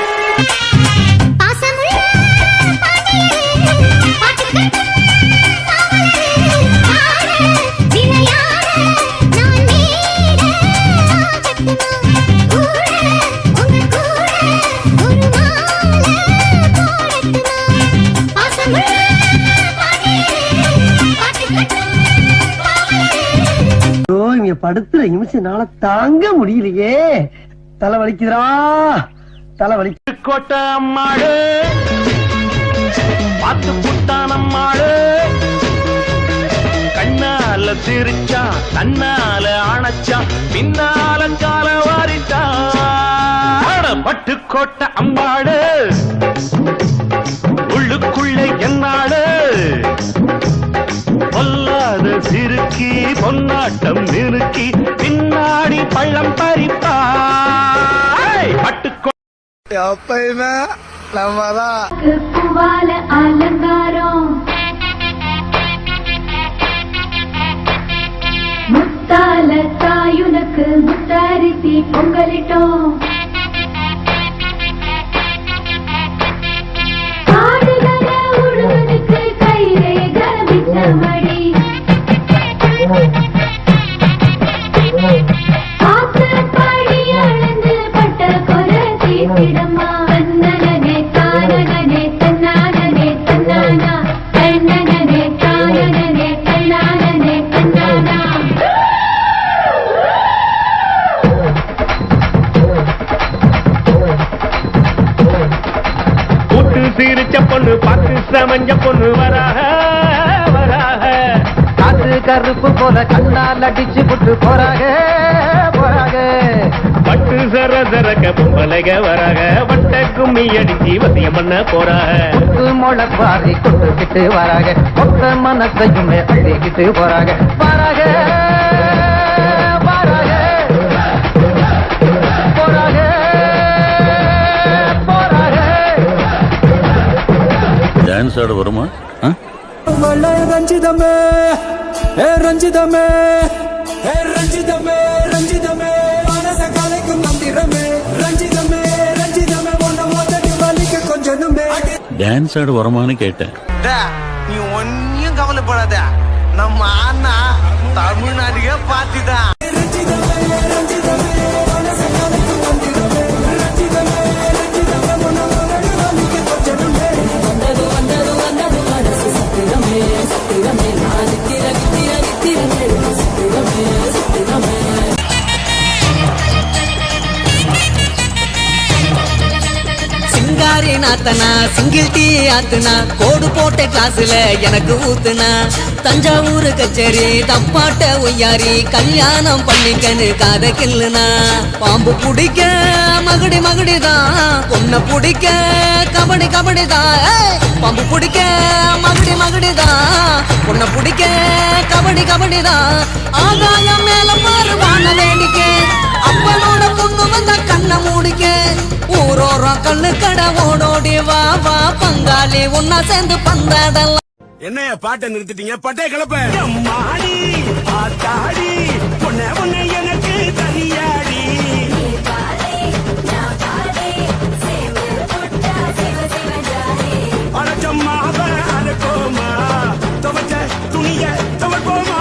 படுத்துற நிமிஷம்னால தாங்க முடியலையே. தலை வலிக்குதுரா, தலை வலி. கோட்டை அம்மாடு பார்த்து புட்டான் அம்மாடு. கண்ணால சிரிச்சா கண்ணால அணைச்சா பின்னால கால வாரிட்டா. பட்டுக்கோட்டை அம்மாடு உள்ளுக்குள்ள என்னாடு. பொல்லாத சிறுக்கி பொன்னாட்டம் நிறுக்கி பின்னாடி பள்ளம் பறிப்பா. எப்பயுமே நம்மதான் பூவால அலங்காரம் முத்தால தாயுனக்கு முத்தாரிசி பொங்கலிட்டோம். காடுகள உழுவனுக்கு கைரேக மிச்சமடி. காத்து பாடி அளந்து பட்ட கொலை தீர்த்திடம்மா. தன்னனே தானனே தன்னானே தன்னானா. தன்னனே தானனே தன்னானே தன்னானா. கூட்டு சிரிச்ச பொண்ணு பார்த்து சமஞ்ச பொண்ணு வராக வராக. காத்து கருப்பு போல கண்ணால் அடிச்சு புட்டு போறாக போறாக. பட்டு சர சரக்க பொம்பளைக வராக. வட்ட கும்மி அடிச்சு வசியம் பண்ண போறாக. முளைப்பாரி கொட்டுக்கிட்டு வராக. மொத்த மனசையுமே அள்ளிக்கிட்டு போறாக வராக வராக போறாக போறாக. டான்ஸ் ஆட வருமா? ரஞ்சிதமே ரஞ்சிதமே ரஞ்சிதமே ரஞ்சிதமே மனச கலைக்கும் மந்திரமே. ரஞ்சிதமே ரஞ்சிதமே ஒன்ன மோதடி வலிக்க கொஞ்சனுமே. டான்ஸ் ஆட வருமானு கேட்டேன். நீ ஒன்னும் கவலைப்படாத, நம்ம அண்ணா தமிழ்நாட்டுக்கே பார்த்துதான். சிங்காரி நாத்தனா சிங்கிள் டீ ஆத்துனா கோடு போட்ட கிளாஸ்ல எனக்கு ஊத்துனா. தஞ்சாவூர் கச்சேரி தப்பாட்ட ஒய்யாரி கல்யாணம் பண்ணிக்கன்னு காத கில்லுனா. பாம்பு பிடிக்க மகுடி மகுடிதான் பொண்ண பிடிக்க கபடி கபடிதான். பாம்பு பிடிக்க மகுடி மகுடிதான் பொண்ண பிடிக்க கபடி கபடிதான். ஆகாயம் மேல மாறுவான வேடிக்கை. அப்பனோட பொண்ணு வந்த கண்ணை மூடிக்க. ஊரோரம் கண்ணு கடை ஓடோடி வா வா பங்காளி ஒன்னா சேர்ந்து பந்தாடலாம். என்னைய பாட்டை நிறுத்திட்டீங்க, பட்டே கிளப்ப. மாடி ஆத்தாடி பொண்ணே பொண்ணே எனக்கு தனியாடி. அரைச்சம்மாவ அரைக்கோமா துவச்ச துணிய துவப்போமா.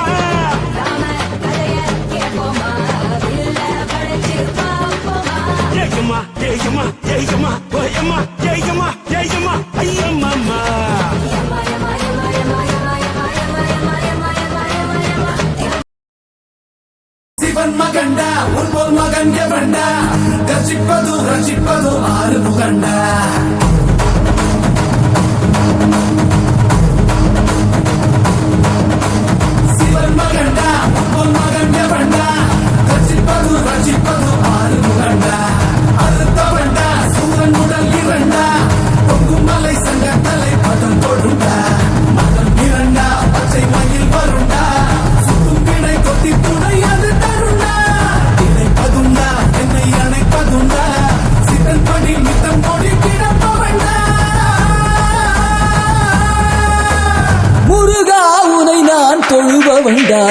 சிவன் மகண்டா உன் மகன் எவண்டா ரசிப்பது ரசிப்பது ஆறு முகண்டா சிவன் மகண்டா உன் மகன் எவண்டா ரசிப்பது ரசிப்பது ஆறு முகண்டா அறுத்தவண்டா சூரன் உடல் இரண்டா பொங்கும் மலை சங்க தலை பதம் தொடுண்டா மதம் இரண்டா பச்சை மயில் வருண்டா சுத்தும் பிணை கொத்தி துணை அது தருண்டா இணைப்பதுண்டா என்னை அணைப்பதுண்டா சித்தன் படி மித்தம் கொடி கிடப்பவண்டா முருகா உனை நான் தொழுபவண்டா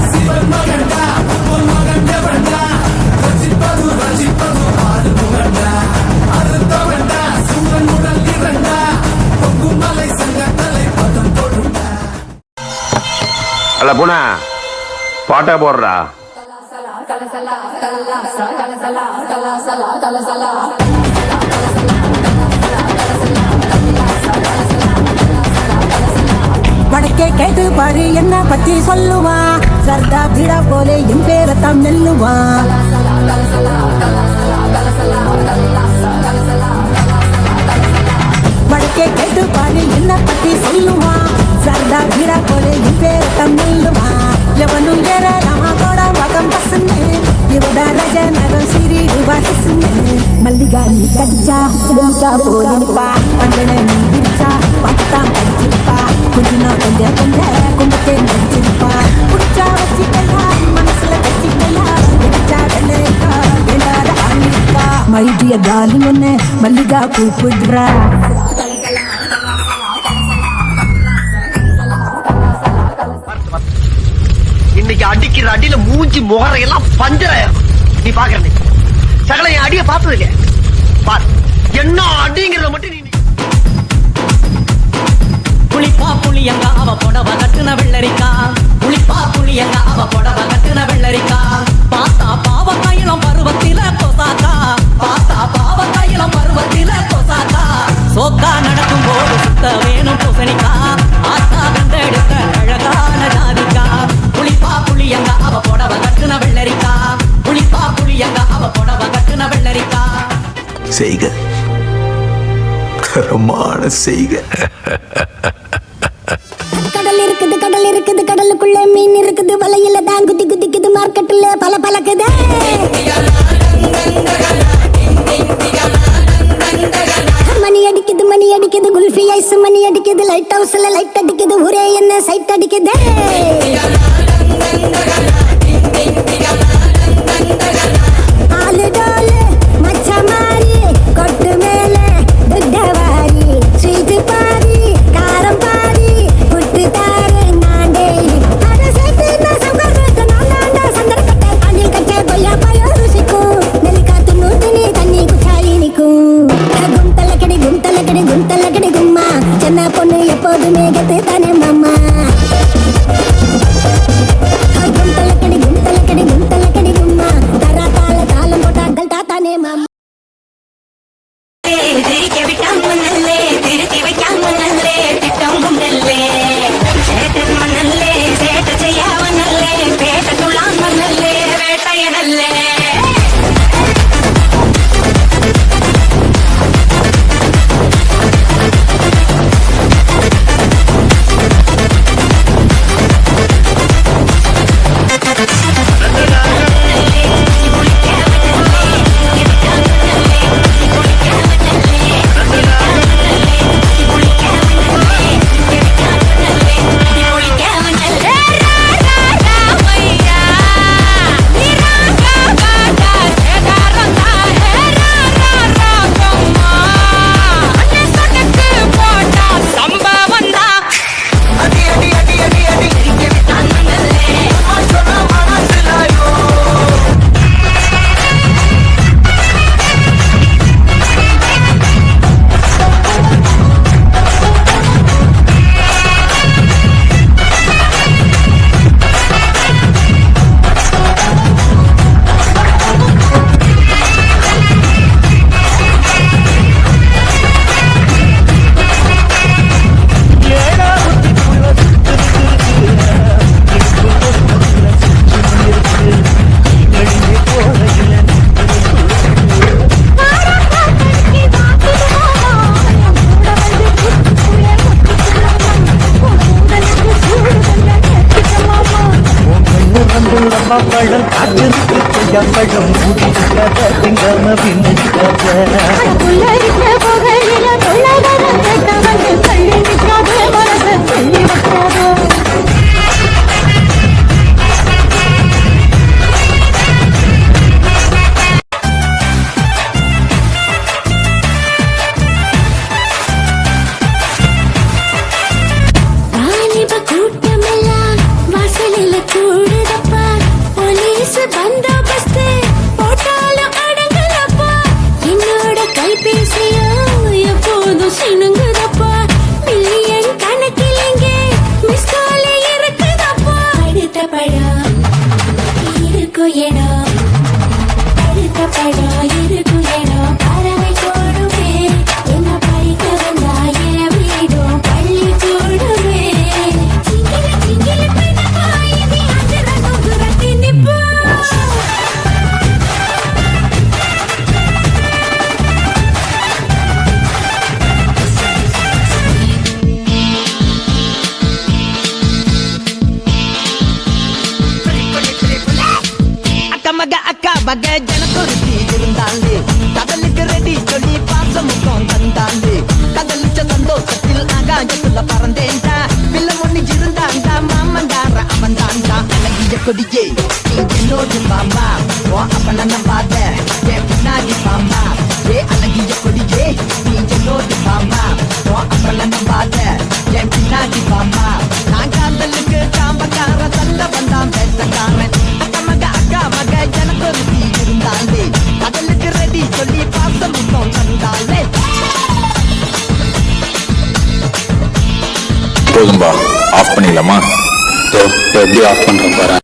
சிவன் மகண்டா உன் மகன் எவண்டா ரசிப்பது ரசிப்பது ஆறு முகண்டா அறுத்தவண்டா சூரன் உடல் இரண்டா பொங்கும் மலை சங்க தலை பதம் தொடுண்டா அல்ல போனா பாட்டா போடுறா வடக்கே கேட்டு பாரு என்ன பத்தி சொல்லுவா சர்தா பீடா போலே என் பேரத்தான் நெல்லுவா வடக்கே கேட்டு பாரு என்ன பத்தி சொல்லுவா சர்தா பீடா போலே என் பேரத்தான் நெல்லுவா எவனும் ஏறலாமா கூட வகம் பசங்க இவட ரஜ நகம் சிறிடு வாசங்க மல்லிகா நீ கடிச்சா முழுக்கா போயிருப்பா பண்டனை நீ விரிச்சா பட்டா கடிச்சிருப்பா கொஞ்சம் கொஞ்சம் கொஞ்சம் கும்பத்தே நடிச்சிருப்பா புடிச்சா வச்சிக்கலா மனசுல வச்சிக்கலா பிடிச்சா வெள்ளைக்கா எல்லார ஆணிக்கா மைடிய காலி ஒன்னு மல்லிகா கூப்பிடுறா இன்னைக்கு அடிக்கிற அடியில மூஞ்சி முகரையெல்லாம் பஞ்சராயிரும். நீ பாக்குற நீ சகல என் அடிய பார்த்தது இல்லையா? பார் என்ன அடிங்கிறத மட்டும் நீ புளிப்பா புளியங்க அவ புடவ கட்டுன வெள்ளரிக்கா புளிப்பா புளியங்க அவ புடவ கட்டுன வெள்ளரிக்கா பார்த்தா பாவ கையிலம் பருவத்தில கொசாக்கா பார்த்தா பாவ கையிலம் பருவத்தில கொசாக்கா சோக்கா நடக்கும் போது சுத்த வேணும் பூசணிக்கா ஆத்தா கண்டெடுத்த அழகான ஜாதிக்கா புளிப்பா புளியங்க அவ புடவ கட்டுன வெள்ளரிக்கா புளிப்பா புளியங்க அவ புடவ கட்டுன வெள்ளரிக்கா செய்க கரமான செய்க கடல் இருக்குது கடலுக்குள்ள மீன் இருக்குது வலையில தான் குதி குதிக்குது மார்க்கெட்டுல பல பழக்குது மணி அடிக்குது குல்ஃபி ஐஸ் மணி அடிக்குது லைட் ஹவுஸ்ல லைட் அடிக்குது ஒரே என்ன சைட் அடிக்குது ஆளு டாலு மச்ச மாறி கொட்டு மேல துட்டவாரி ஸ்வீட் பாரி காரம் பாரி புட்டு தாரு நாண்டே அட சேர்த்து நான் சங்கர்த்த நானாண்டா சந்தர்க்கட்ட அணில் கச்ச கொய்யா பாயோ ருசிக்கும் நெல்லிக்காத்து நூத்து நீ தண்ணி குச்சாயி நிக்கும் கும்தலக்கடி கும்மா சின்ன பொண்ணு எப்போதுமே கத்து தானே மாமா கொய்யாப்பழம் ஊட்டிக்காத திங்காம பின்னுக்காத மக ஜனக்கொருத்தி இருந்தாலே கடலுக்கு ரெடி சொல்லி பாசமுக்கம் தந்தாலே கடலிச்ச சந்தோஷத்தில் ஆகாயத்துல பறந்தேன்டா பிள்ள முன்னி இருந்தாண்டா மாமண்டார அவன் தாண்டா அழகிய கொடியே என்னோடு பாம்பா ஓ அப்பன நம்பாத என் பின்னாடி பாம்பா ஏ அழகிய கொடியே நீ என்னோடு பாம்பா ஓ அப்பன நம்பாத என் பின்னாடி பாம்பா நான் காதலுக்கு காம்பக்கார தள்ள வந்தான் பேசக்காரன் அக்கா மக ஜனக்கொருத்தி இருந்தாலே கடலுக்கு ரெடி சொல்லி பாசமுக்கம் தந்தாலே போதும்பா ஆஃப் பண்ணிடலாமா எப்படி ஆஃப் பண்றேன் பாரு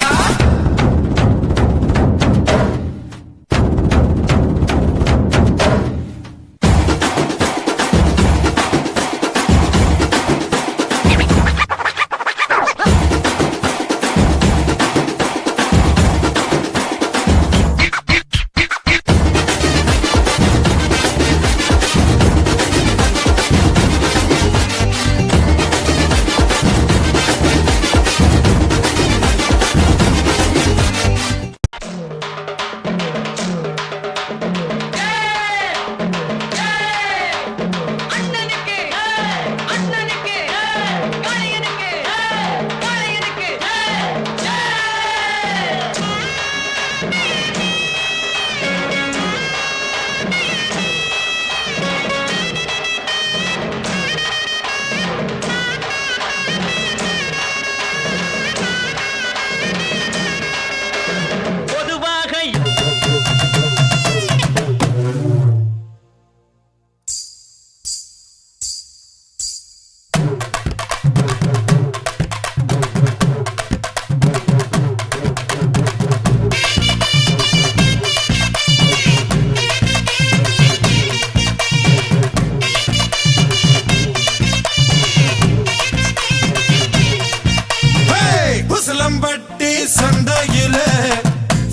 உசிலம்பட்டி சந்தையில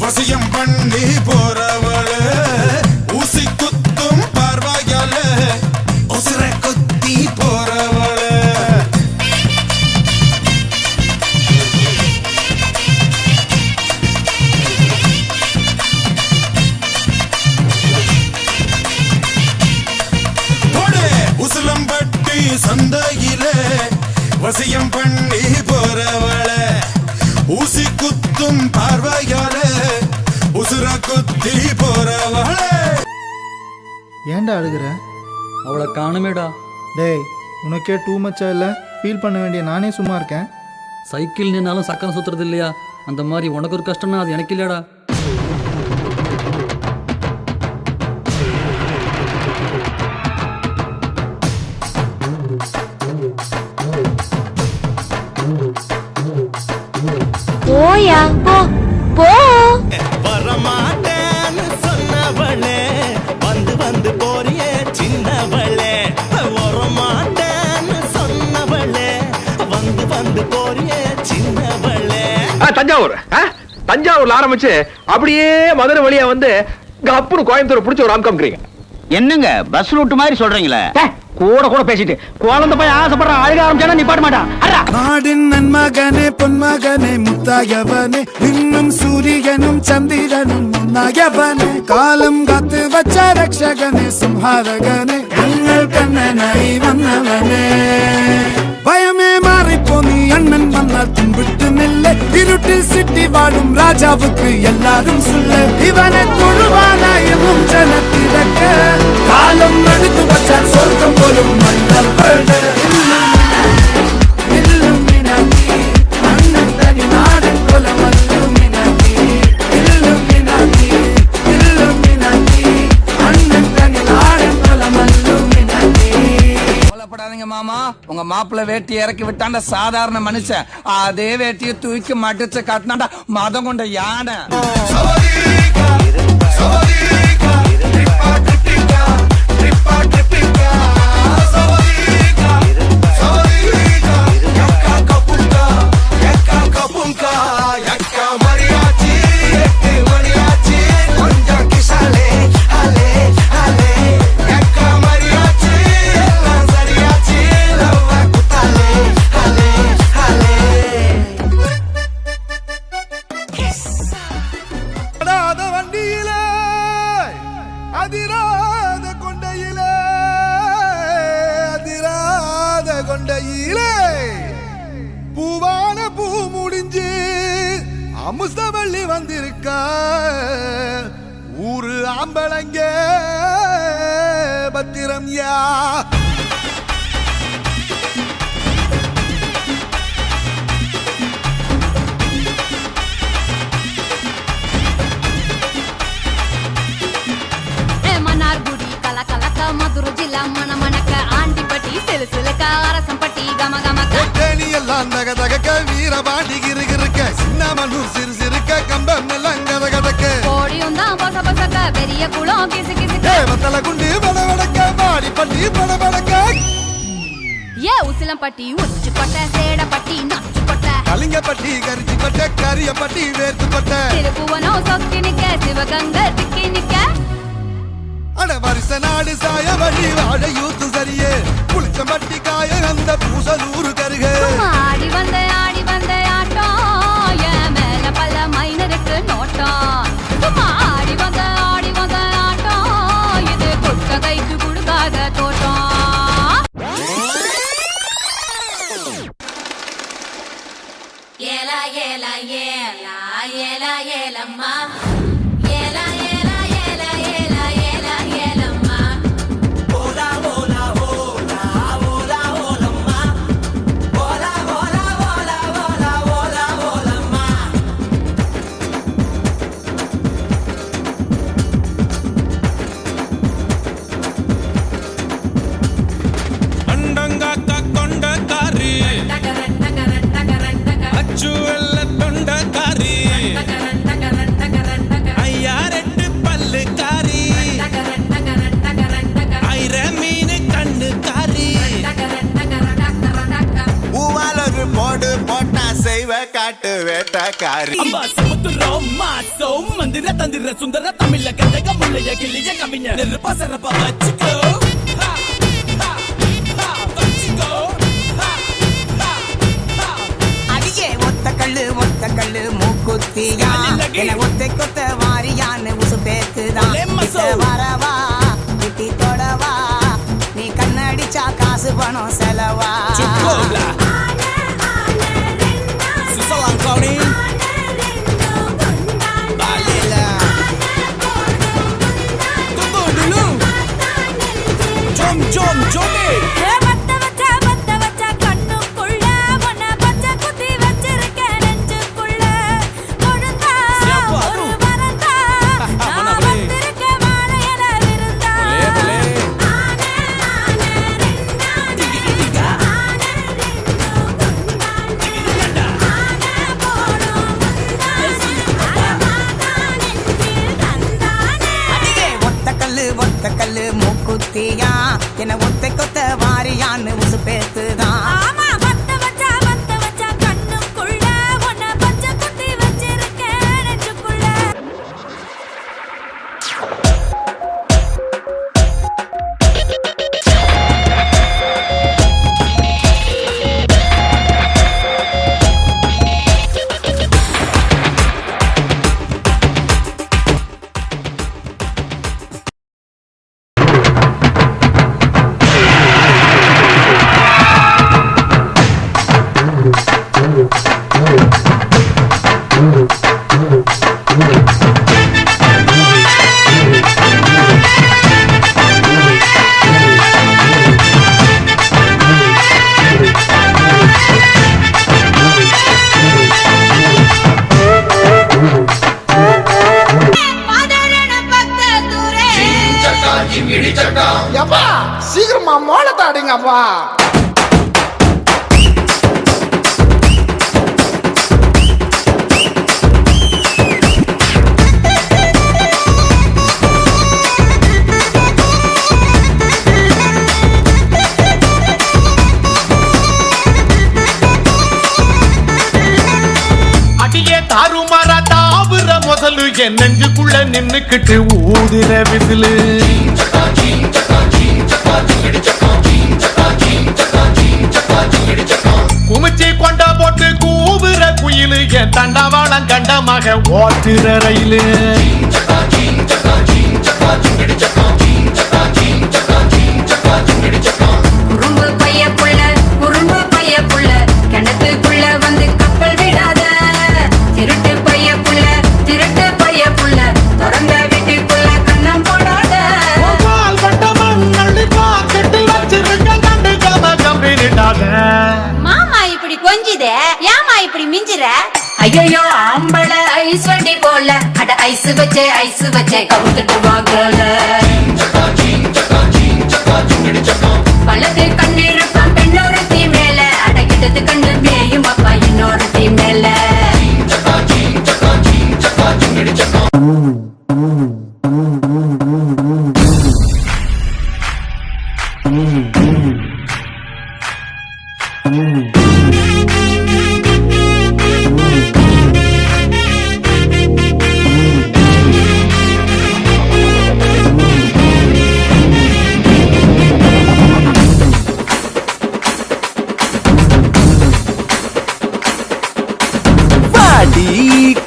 வசியம் பண்ணி போறவள ஊசி குத்தும் பார்வையால உசிர குத்தி போறவள உசிலம்பட்டி சந்தையில வசியம் பண்ணி போறவள ஊசி குத்தும் பார்வையால உசுர குத்தி போறவள. ஏன்டா அழுகுற? அவளை காணுமேடா. டேய், உனக்கே டூ மச்சா இல்லை? ஃபீல் பண்ண வேண்டிய நானே சும்மா இருக்கேன். சைக்கிள் நின்னாலும் சக்கரம் சுத்துறது இல்லையா? அந்த மாதிரி உனக்கு ஒரு கஷ்டம்னா அது எனக்கு இல்லையாடா. போயா போ வரமாட்டேன்னு சொன்னவளே வந்து வந்து போறியே சின்னவளே. வரமாட்டேன்னு சொன்னவளே வந்து வந்து போறியே சின்னவளே. தஞ்சாவூர்ல ஆரம்பிச்சு அப்படியே மதுரை வழியா வந்து கப்புனு கோயம்புத்தூர் பிடிச்ச ஒரு ஆம்காம்க்கிறீங்க. என்னங்க பஸ் ரூட் மாதிரி சொல்றீங்களே? கூட பேசிட்டு குழந்தை போய் ஆசைப்படுற அழுக ஆரம்பிச்சானா நிப்பாட்ட மாட்டான். நாடின் நன்மகனே பொன்மகனே முத்தாயவனே இன்னும் சூரியனும் சந்திரனும் முன்னாயவனே காலம் காத்து வச்ச ரக்ஷகனே சிம்ஹாரகனே எங்கள் கண்ணனை வந்தவனே பயமே மாறிப்போ நீ அண்ணன் வந்தால் தும்பிட்டு நில்ல இருட்டில் சிட்டி வாழும் ராஜாவுக்கு எல்லாரும் சொல்ல இவனை தொழுவானாயமும் ஜனத்திறக்க காலம் நடுத்து வச்சால் சொர்க்கம் போலும் மன்னர் மாமா உங்க மாப்பிள்ள வேட்டி இறக்கி விட்டாண்ட சாதாரண மனுஷன் அதே வேட்டியை தூக்கி மடிச்சு கட்டினாண்டா மதம் கொண்ட யானை பூவான பூ முடிஞ்சு அமுசவள்ளி வந்திருக்க ஊரு ஆம்பளங்க பத்திரம் யா மதுரை ஜில்லா மன மணக்க ஆண்டிப்பட்டி சிலு சிலுக்க அரசம்பட்டி கம கமக்க எல்லாம் தக தகக்க வீரபாண்டி கிருகிருக்க சின்னமனூர் சிறு சிறுக்க கம்பம் எல்லாம் கத கதக்க கோடியும் தான் பச பசக்க பெரிய குளம் கிசு கிசுக்க வத்தல குண்டு படபடக்க பாடி பட்டி படபடக்க ஏ உசிலம்பட்டி உச்சி கொட்ட சேடப்பட்டி நச்சு கொட்ட கலிங்கப்பட்டி கரிச்சி கொட்ட கரியப்பட்டி வேர்த்து கொட்ட திருப்புவனம் சொக்கி நிக்க சிவகங்கை திக்கி நிக்க அட வருஷ நாடு சாய வழி வாழ யூத்து சரியே புளிச்சம்பட்டி காய அந்த பூசலூரு கருக ஆடி வந்த ஆட்டம் என் மேல பல மைனருக்கு நோட்டம் சும்மா ஆடி வந்த ஆட்டம் இது குட்ட கைக்கு கொடுக்காத தோட்டம் ஏலா ஏலா ஏலா ஏலா ஏலம்மா ஏலா ஏலா ஏலா ஏலா ஏலா ஏலம்மா ஓலா ஓலா ஓலா ஓலா ஓலம்மா ஓலா ஓலா ஓலா ஓலா ஓலா ஓலம்மா அண்டங்காக்கா கொண்ட காரி அச்சு வெள்ள தொண்ட காரி ஐயா ரெண்டு பல்லு காரி ஐர மீன் கண்ணு காரி பூவாலொரு போடு போட்டா செய்வ காட்டு வேட்டக்காரி அம்மா சமுத்திரம் மாசம் மந்திர தந்திர சுந்தர தமிழ கண்டக முள்ளைய கிளிய கவிஞர் பசரப்ப வச்சுக்கோ கல்லு மூக்குத்தியா என ஒத்தை கொத்த வாரியான்னு உசு பேத்துதான் வரவா கிட்டி தொடவா நீ கண்ணடிச்சா காசு பணம் செலவா கல்லு மூக்குத்தியா என ஒத்தை கொத்த வாரியான்னு உசு பேத்துதான் எப்பா சீக்கிரமா மோளத்தை அடிங்கப்பா. அடியே தாறுமாறா தாவுற முதலு என் நெஞ்சுக்குள்ள நின்னுக்கிட்டு ஊதுற விசிலு. குமிச்சி கொண்டா போட்டு கூவுற குயிலு என் தண்டவாளம் கண்டமாக ஓட்டுற ரயிலு. குறும்பு பைய புள்ள குறும்பு பைய புள்ள கிணத்துக்குள்ள வந்து கப்பல் விடாத. திருட்டு பைய புள்ள திருட்டு பைய புள்ள திறந்த வீட்டுக்குள்ள கண்ணம் போடாத. மாமா இப்படி கொஞ்சிதே ஏமா இப்படி மிஞ்சிர? ஐயோ ஆம்பள ஐஸ் வண்டி போல அட ஐஸ் வச்சே கவுத்துட்டு வாங்கல. பழத்து கண்ணிருப்பான் பெண்ணொருத்தி மேல அடக்கிட்டது கண்டு மேயும் அப்பா இன்னொருத்தி மேல.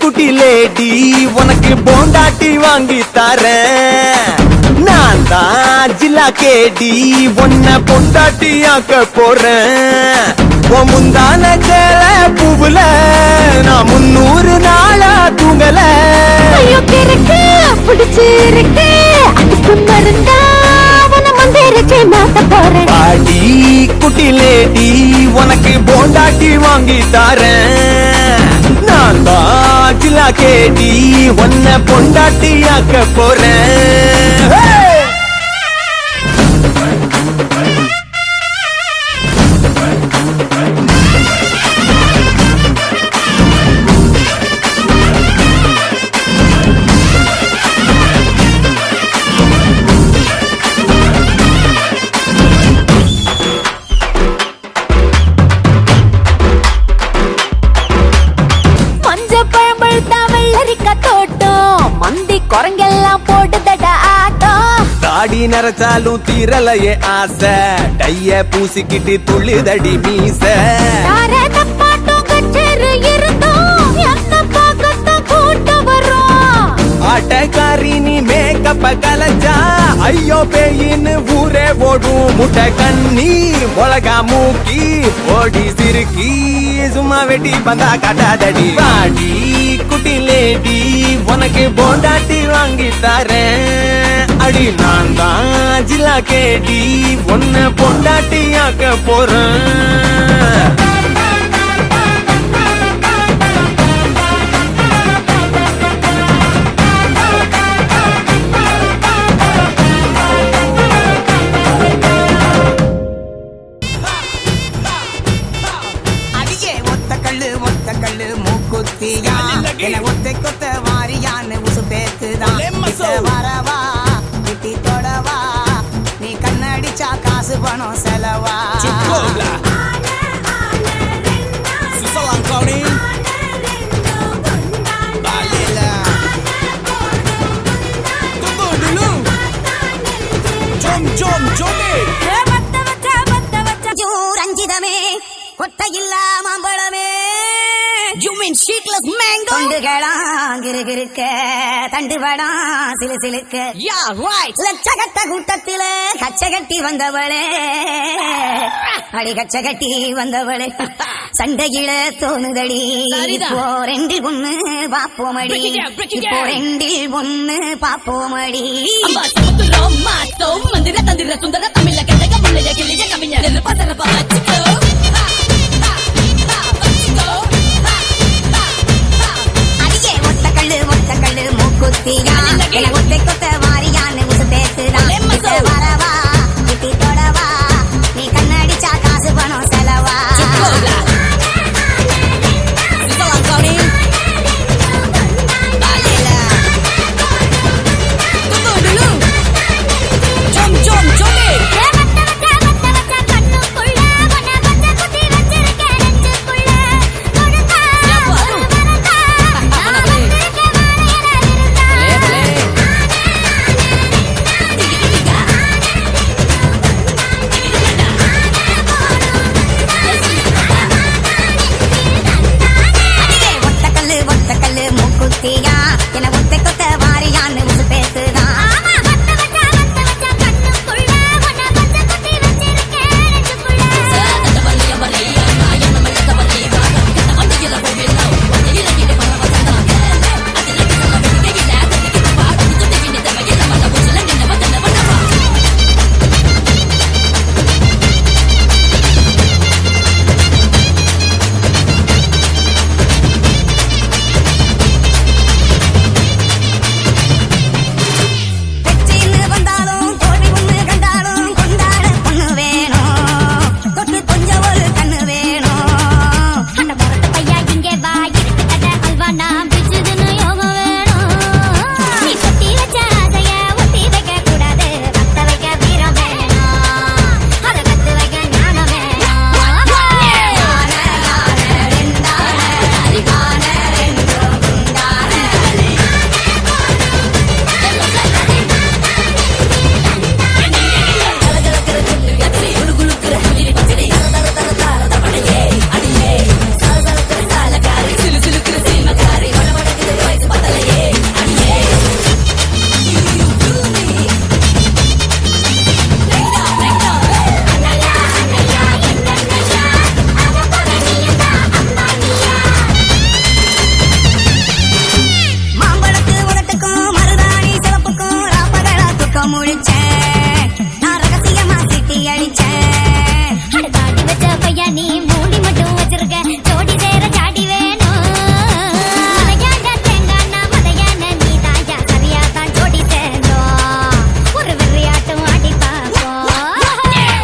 குட்டி லேடி உனக்கு போண்டாட்டி வாங்கி தரேன். நான் தான் ஜில்லா கேடி உன்னை பொண்டாட்டி ஆக்க போறேன். உன் முந்தான சேல பூவுல நான் 300 நாளா தூங்கல. ஐயோ கிறுக்கு பிடிச்சிருக்கு அதுக்கு மருந்தா உன மந்திரிச்சு மாத்த போறேன். பாடி குட்டி லேடி உனக்கு போண்டாட்டி வாங்கி தரேன். நான் தான் ஜில்லா கேடி உன்னை பொண்டாட்டி ஆக்க போறேன். குரங்கெல்லாம் போட்டுதட ஆட்டம். தாடி நரைச்சாலும் தீரலையே ஆசை டைய பூசிக்கிட்டு துள்ளுதடி மீச. பாட்டும் கச்சேரி இருந்தோம் என்ன பார்க்கத்தான் கூட்டம் வரும். ஆட்டக்காரி நீ மேக்கப்ப கலச்சா ஐயோ பேயின்னு ஊரே ஓடும். முட்டை கண்ணி உலகா மூக்கி ஓடி சிறுக்கி சும்மா வெட்டி பந்தா காட்டாதடி. பாடி குட்டி லேடி உனக்கு போண்டாட்டி வாங்கி தரேன். அடி நான் தான் ஜில்லா கேடி உன்னை பொண்டாட்டி ஆக்க போறேன். மூக்குத்தியா என ஒத்தை கொத்த வாரியான்னு உசு பேத்துதான். வரவா கிட்டி தொடவா நீ கண்ணடிச்சா காசு பணம் செலவா. ரஞ்சிதமே கொட்டையில்லா மாம்பழமே You mean sheetless mango? தொண்டுகளாம் கிறுகிறுக்க தண்டுவடாம் சிலு சிலுக்க. Yeah, right. லட்சகட்ட கூட்டத்தில கச்சகட்டி வந்தவளே அடி கச்சகட்டி வந்தவளே சண்டையில தோணுதடி. இப்போ 2 ஒண்ணு பாப்போமடி. இப்போ 2 ஒண்ணு பாப்போமடி. மந்திர தந்திர சுந்தர தமிழ கெட்டக புள்ளைய கிளிய கவிஞர் பசங்க பாச்சுக்கோ. மூக்குத்தியா ஒத்தை கொத்த வாரியான்னு உசு பேத்துதான். முழிச்சேன் நான் ரகசியமா சிட்டி அடிச்சேன் தாடி வச்ச பையா நீ மூடி மட்டும் வச்சிருக்க ஜோடி சேர ஜாடி வேணும் மதையான தேங்கான மதையான நீ தாயா சரியா தான் ஜோடி சேர்ந்தோம் ஒரு வெறியாட்டம் ஆடி பார்ப்போம்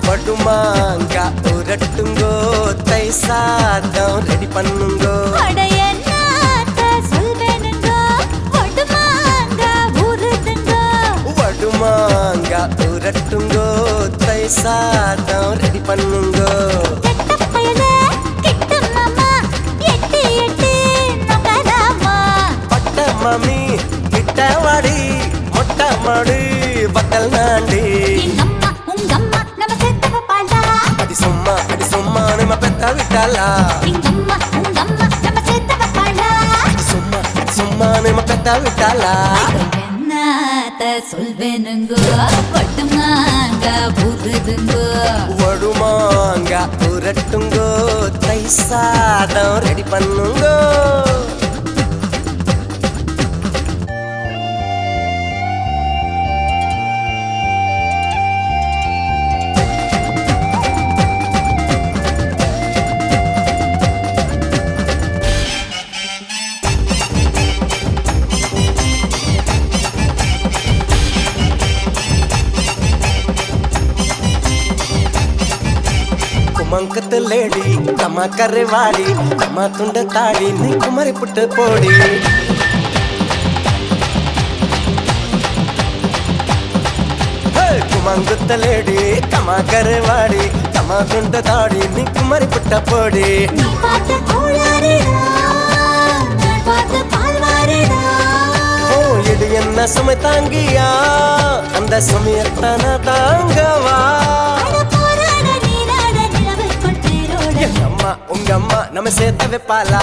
படுமாங்க உரட்டுங்கோ தை சாதம் ரெடி பண்ணுங்கோ வடுமாங்க உரட்டுங்கோ தை சாதம் ரெடி பண்ணுங்கோ பட்ட மாமி கிட்ட வாடி மொட்டை மாடு பட்டல் நாண்டி அடி சும்மா நம்ம பெத்த விட்டாலா சும்மா நம்ம பெத்த விட்டாலா சொல்வேனுங்கோ பட்டுமாங்க புதுதுங்கோ வடுமாங்க உரட்டுங்கோ தை சாதம் ரெடி பண்ணுங்கோ குமங்கத்து லேடி கம்மா கரைவாடி கம்மா துண்ட தாடி நீ குமரி புட்டு போடி குமங்குத்த லேடி கம்மா கரைவாடி கம்மா துண்ட தாடி நீ குமரி புட்ட போடி இது என்ன சுமை தாங்கியா அந்த சுமையத்தான தாங்கவா அம்மா உங்க அம்மா நம்ம சேர்த்த வைப்பாளா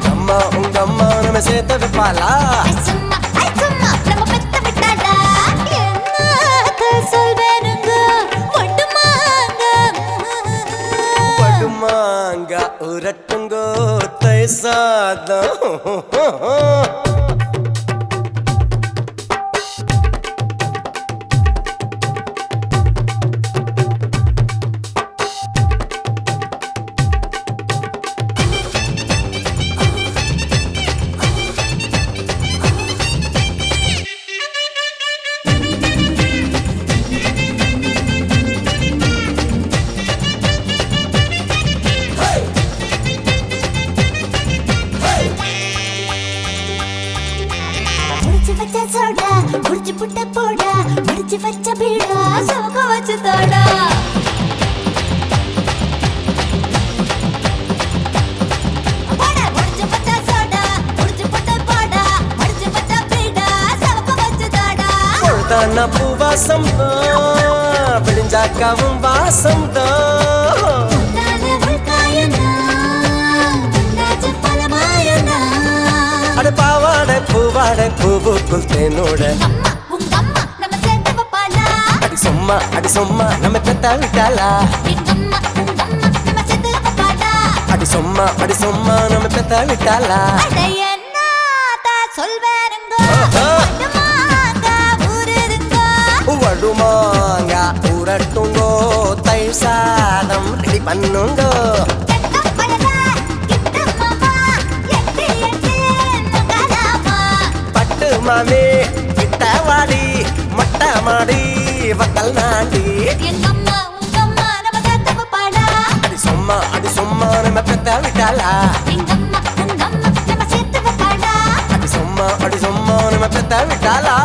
அம்மா உங்க அம்மா நம்ம சேர்த்த வைப்பாளா படுமாங்க உரட்டுங்கோ தை சாதம் முடிச்சு புட்ட போடா முடிச்சு வச்ச பீடா சவக்க வச்சு தோடா பூவாசம் தான் விடிஞ்சாக்காவும் வாசம் தான் அட பாவாடை பூவாடை பூவுக்குள் தேனோட அடி சும்மா நம்ம பெத்த விட்டாளா அடி சும்மா நம்ம பெத்த விட்டாளா வடுமாங்க உரட்டுங்கோ தை சாதம் ரெடி பண்ணுங்கோ பட்டு மாமே கிட்ட வாடி பெத்த விட்டாளா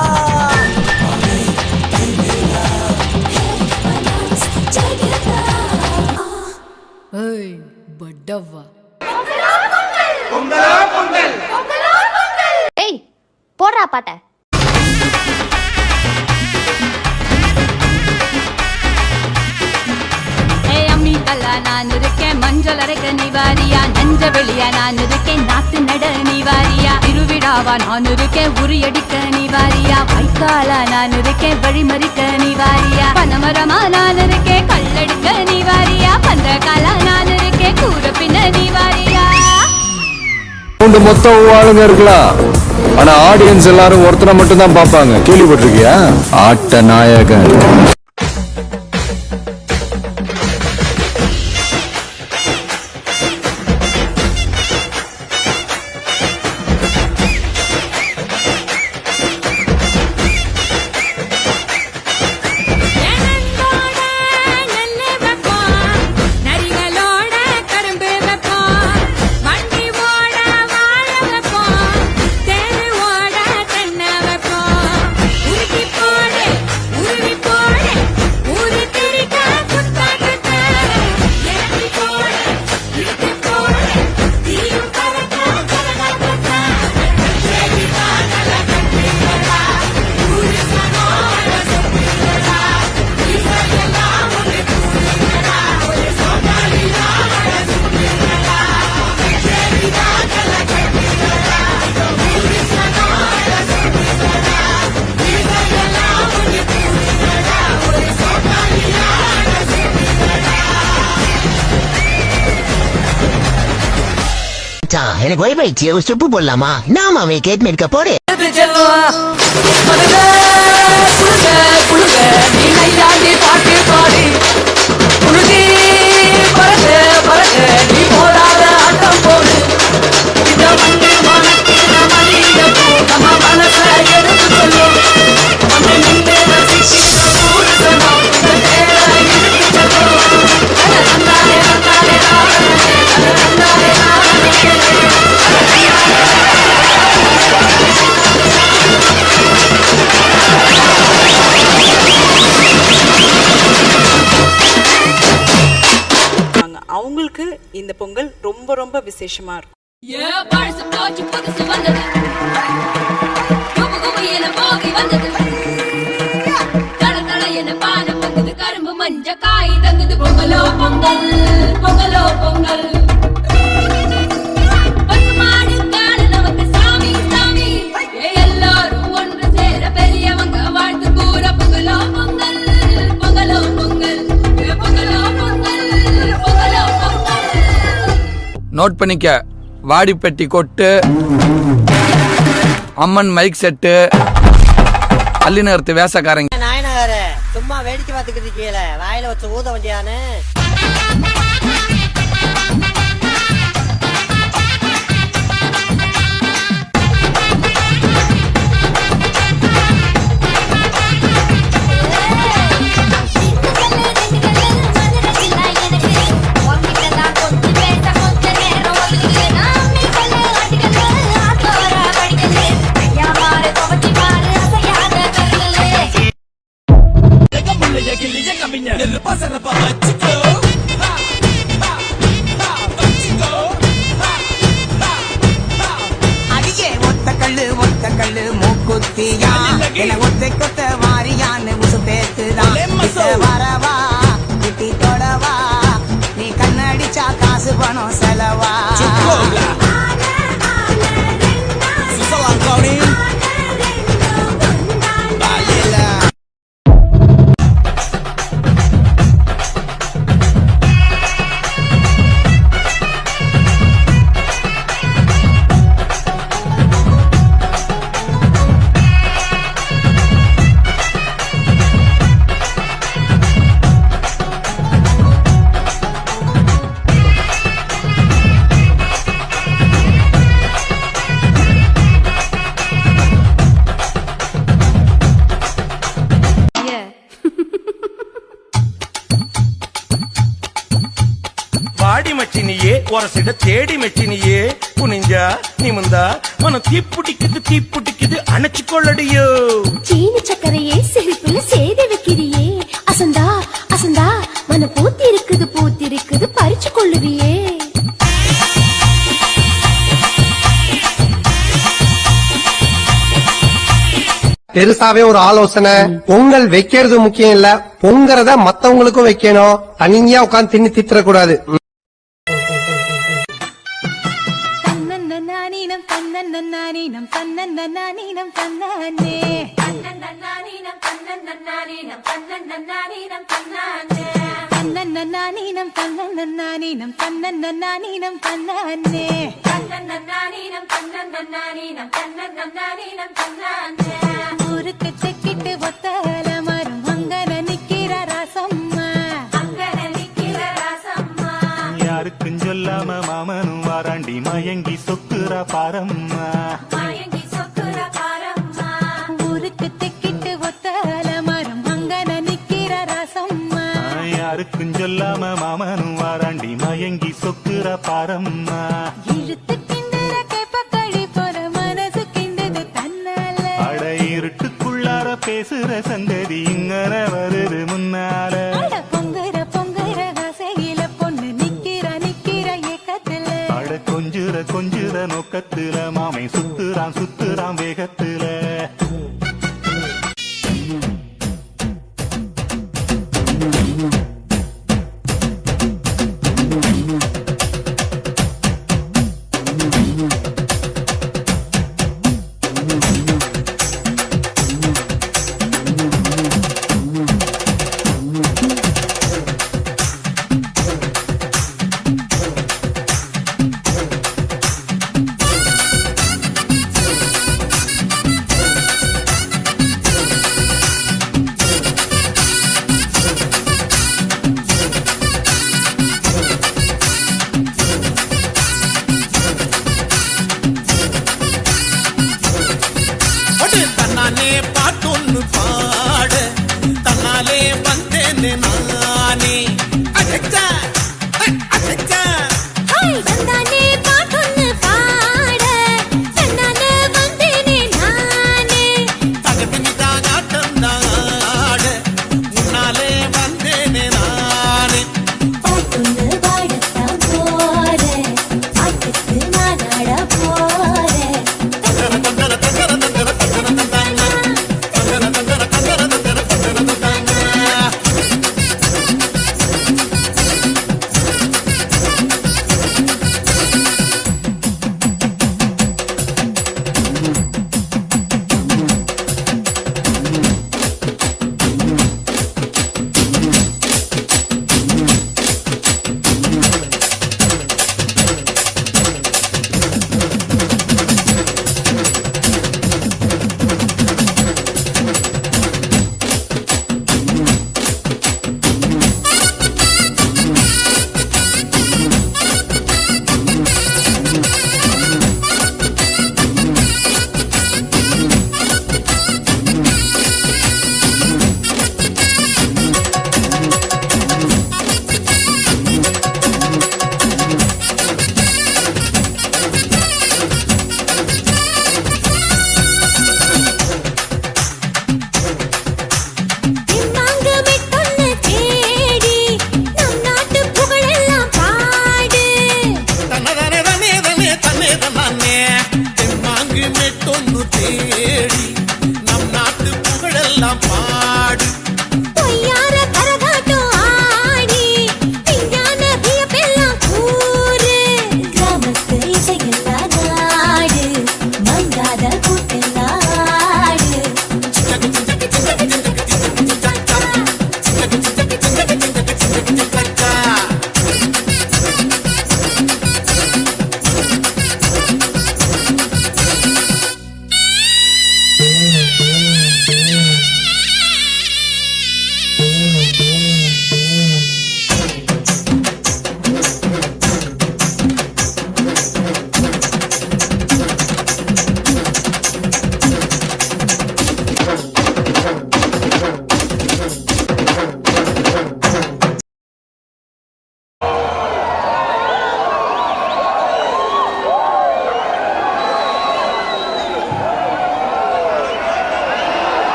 ஏய் போடுறா பாட்ட. நான் இருக்கேன் மஞ்சள் அரைக்க நிவாரியா, நஞ்ச வெளியா நான் இருக்கேன் நாத்து நட நிவாரியா, திருவிழாவா நான் இருக்கேன் உரியடிக்க நிவாரியா, வைக்காலா நான் இருக்கேன் வழிமறிக்க நிவாரியா, பனமரமா நான் இருக்கேன் கல்லடிக்க நிவாரியா, பந்தகாலா நான் இருக்கேன் கூற பின்ன நிவாரியா. மொத்தம் ஆளுங்க இருக்கலாம், ஆனா ஆடியன்ஸ் எல்லாரும் ஒருத்தரை மட்டும் தான் பாப்பாங்க. கேள்விப்பட்டிருக்கியா? ஆட்ட நாயகன். எனக்கு வைபாய்ச்சி ஒரு சுப்பு போடலாமா? நாம அவை கேட் மேற்க போடு. அவங்களுக்கு இந்த பொங்கல் ரொம்ப ரொம்ப விசேஷமா இருக்கும். கரும்பு மஞ்ச காய் தங்குது பொங்கலோ பொங்கல் பொங்கலோ பொங்கல். நமக்கு சாமி சாமி எல்லாரும் ஒன்று சேர பெரியவங்க வாழ்த்து கூற பொங்கலோ பொங்கல் பொங்கலோ பொங்கல் பொங்கலோ பொங்கல் பொங்கலோ பொங்கல். நோட் பண்ணிக்க, வாடிப்பெட்டி கொட்டு, அம்மன் மைக் செட்டு, அள்ளி நேரத்து வேசக்காரங்க. நாயனகார சும்மா வேடிக்கை பார்த்துக்கிட்டு இருக்கீல, வாயில வச்சு ஊத வண்டியானு. அடியே ஒத்த கல்லு மூக்குத்தியா, ஒத்தை கொத்த வாரியான்னு உசு பேத்துதான். வரவா குட்டி தொடவா, நீ கண்ணடிச்சா காசு பணம் செலவா. வாடி மச்சினியே ஒரு சிட தேடி மச்சினியே குனிஞ்சா நிமிந்தா மனம் தீப்புட்டிக்குது அணைச்சு கொள்ளடியோ. சீனி சக்கரையே சிரிப்புல சேதி வைக்கிறியே, அசந்தா அசந்தா மன பூத்தி இருக்குது பறிச்சு கொள்ளுவியே. பெருசாவே ஒரு ஆலோசனை, பொங்கல் வைக்கிறது முக்கியம் இல்ல, பொங்கறத மத்தவங்களுக்கும் வைக்கணும். தனியா உட்கார்ந்து தின்னு திட்டக்கூடாது. தன்னன்னானீனம் தன்னன்னானீனம் தன்னன்னானீனம் தன்னானே தன்னன்னானீனம் தன்னன்னானீனம் தன்னன்னானீனம் தன்னானே தன்னன்னானீனம் தன்னன்னானீனம் தன்னன்னானீனம் தன்னானே தன்னன்னானீனம் தன்னன்னானீனம் தன்னன்னானீனம் தன்னானே. ஊருக்கு தெக்கிட்டு ஒத்தல மரம் அங்கன நிக்கிற ராசம்மா அங்கன நிக்கிற ராசம்மா. யாருக்கும் சொல்லாம மாமனும் வாராண்டி மயங்கி சொக்குற பாரம்மா மயங்கி சொக்குற பாரம்மா. ஊருக்கு தெக்கிட்டு ஒத்தல மரம் அங்கன நிக்கிற ராசம்மா. யாருக்கும் சொல்லாம மாமனும் வாராண்டி மயங்கி சொக்குற பாரம்மா. இழுத்து கிண்டுற கேப்பக்களி போற மனசு கிண்டது தன்னால. அட இருட்டுக்குள்ளார பேசுற சங்கதி இங்கன வருது முன்னால. அட பொங்குற பொங்குற ஆசையில பொண்ணு நிக்கிற நிக்கிற ஏக்கத்துல. அட கொஞ்சுற நோக்கத்துல மாமை சுத்துறான் வேகத்துல. தன்னாலே பாட்டொன்னு பாட தன்னாலே வந்தேன் நானே. அச்சா அச்சா வந்தானே பாட்டொன்னு பாட தன்னாலே வந்தேனே நானே. தகதினிதான் ஆட்டம் தாட முன்னாலே வந்தேனே நானே. பாட்டொன்னு பாடத்தான் போறேன், பாட்டுக்கு நான் ஆட போறேன்.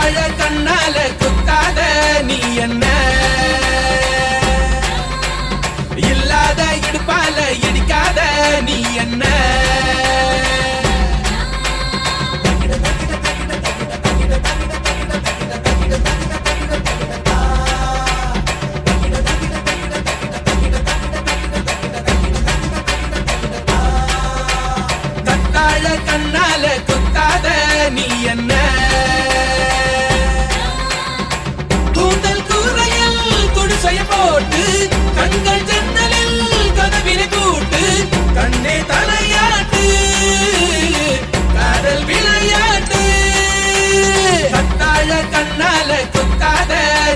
கத்தாழ கண்ணால குத்தாத நீ என்ன இல்லாத இடுப்பால இடிக்காத நீ என்ன கத்தாழ கண்ணால குத்தாத நீ என்ன கூந்தல் கூரையில் குடிசைய போட்டு கண்கள் ஜன்னலில் கதவினை கூட்டு கண்ணே தலையாட்டு காதல் விளையாட்டு கத்தாழ கண்ணால குத்தாத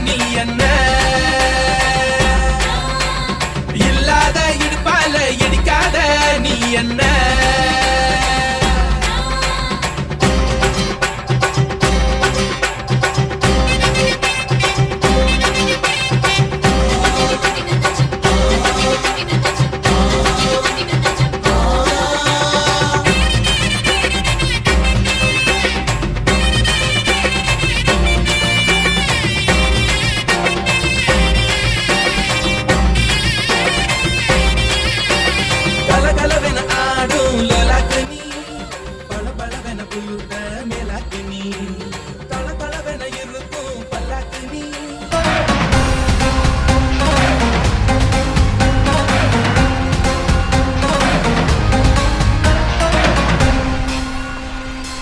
நீ என்ன இல்லாத இடுப்பால இடிக்காத நீ என்ன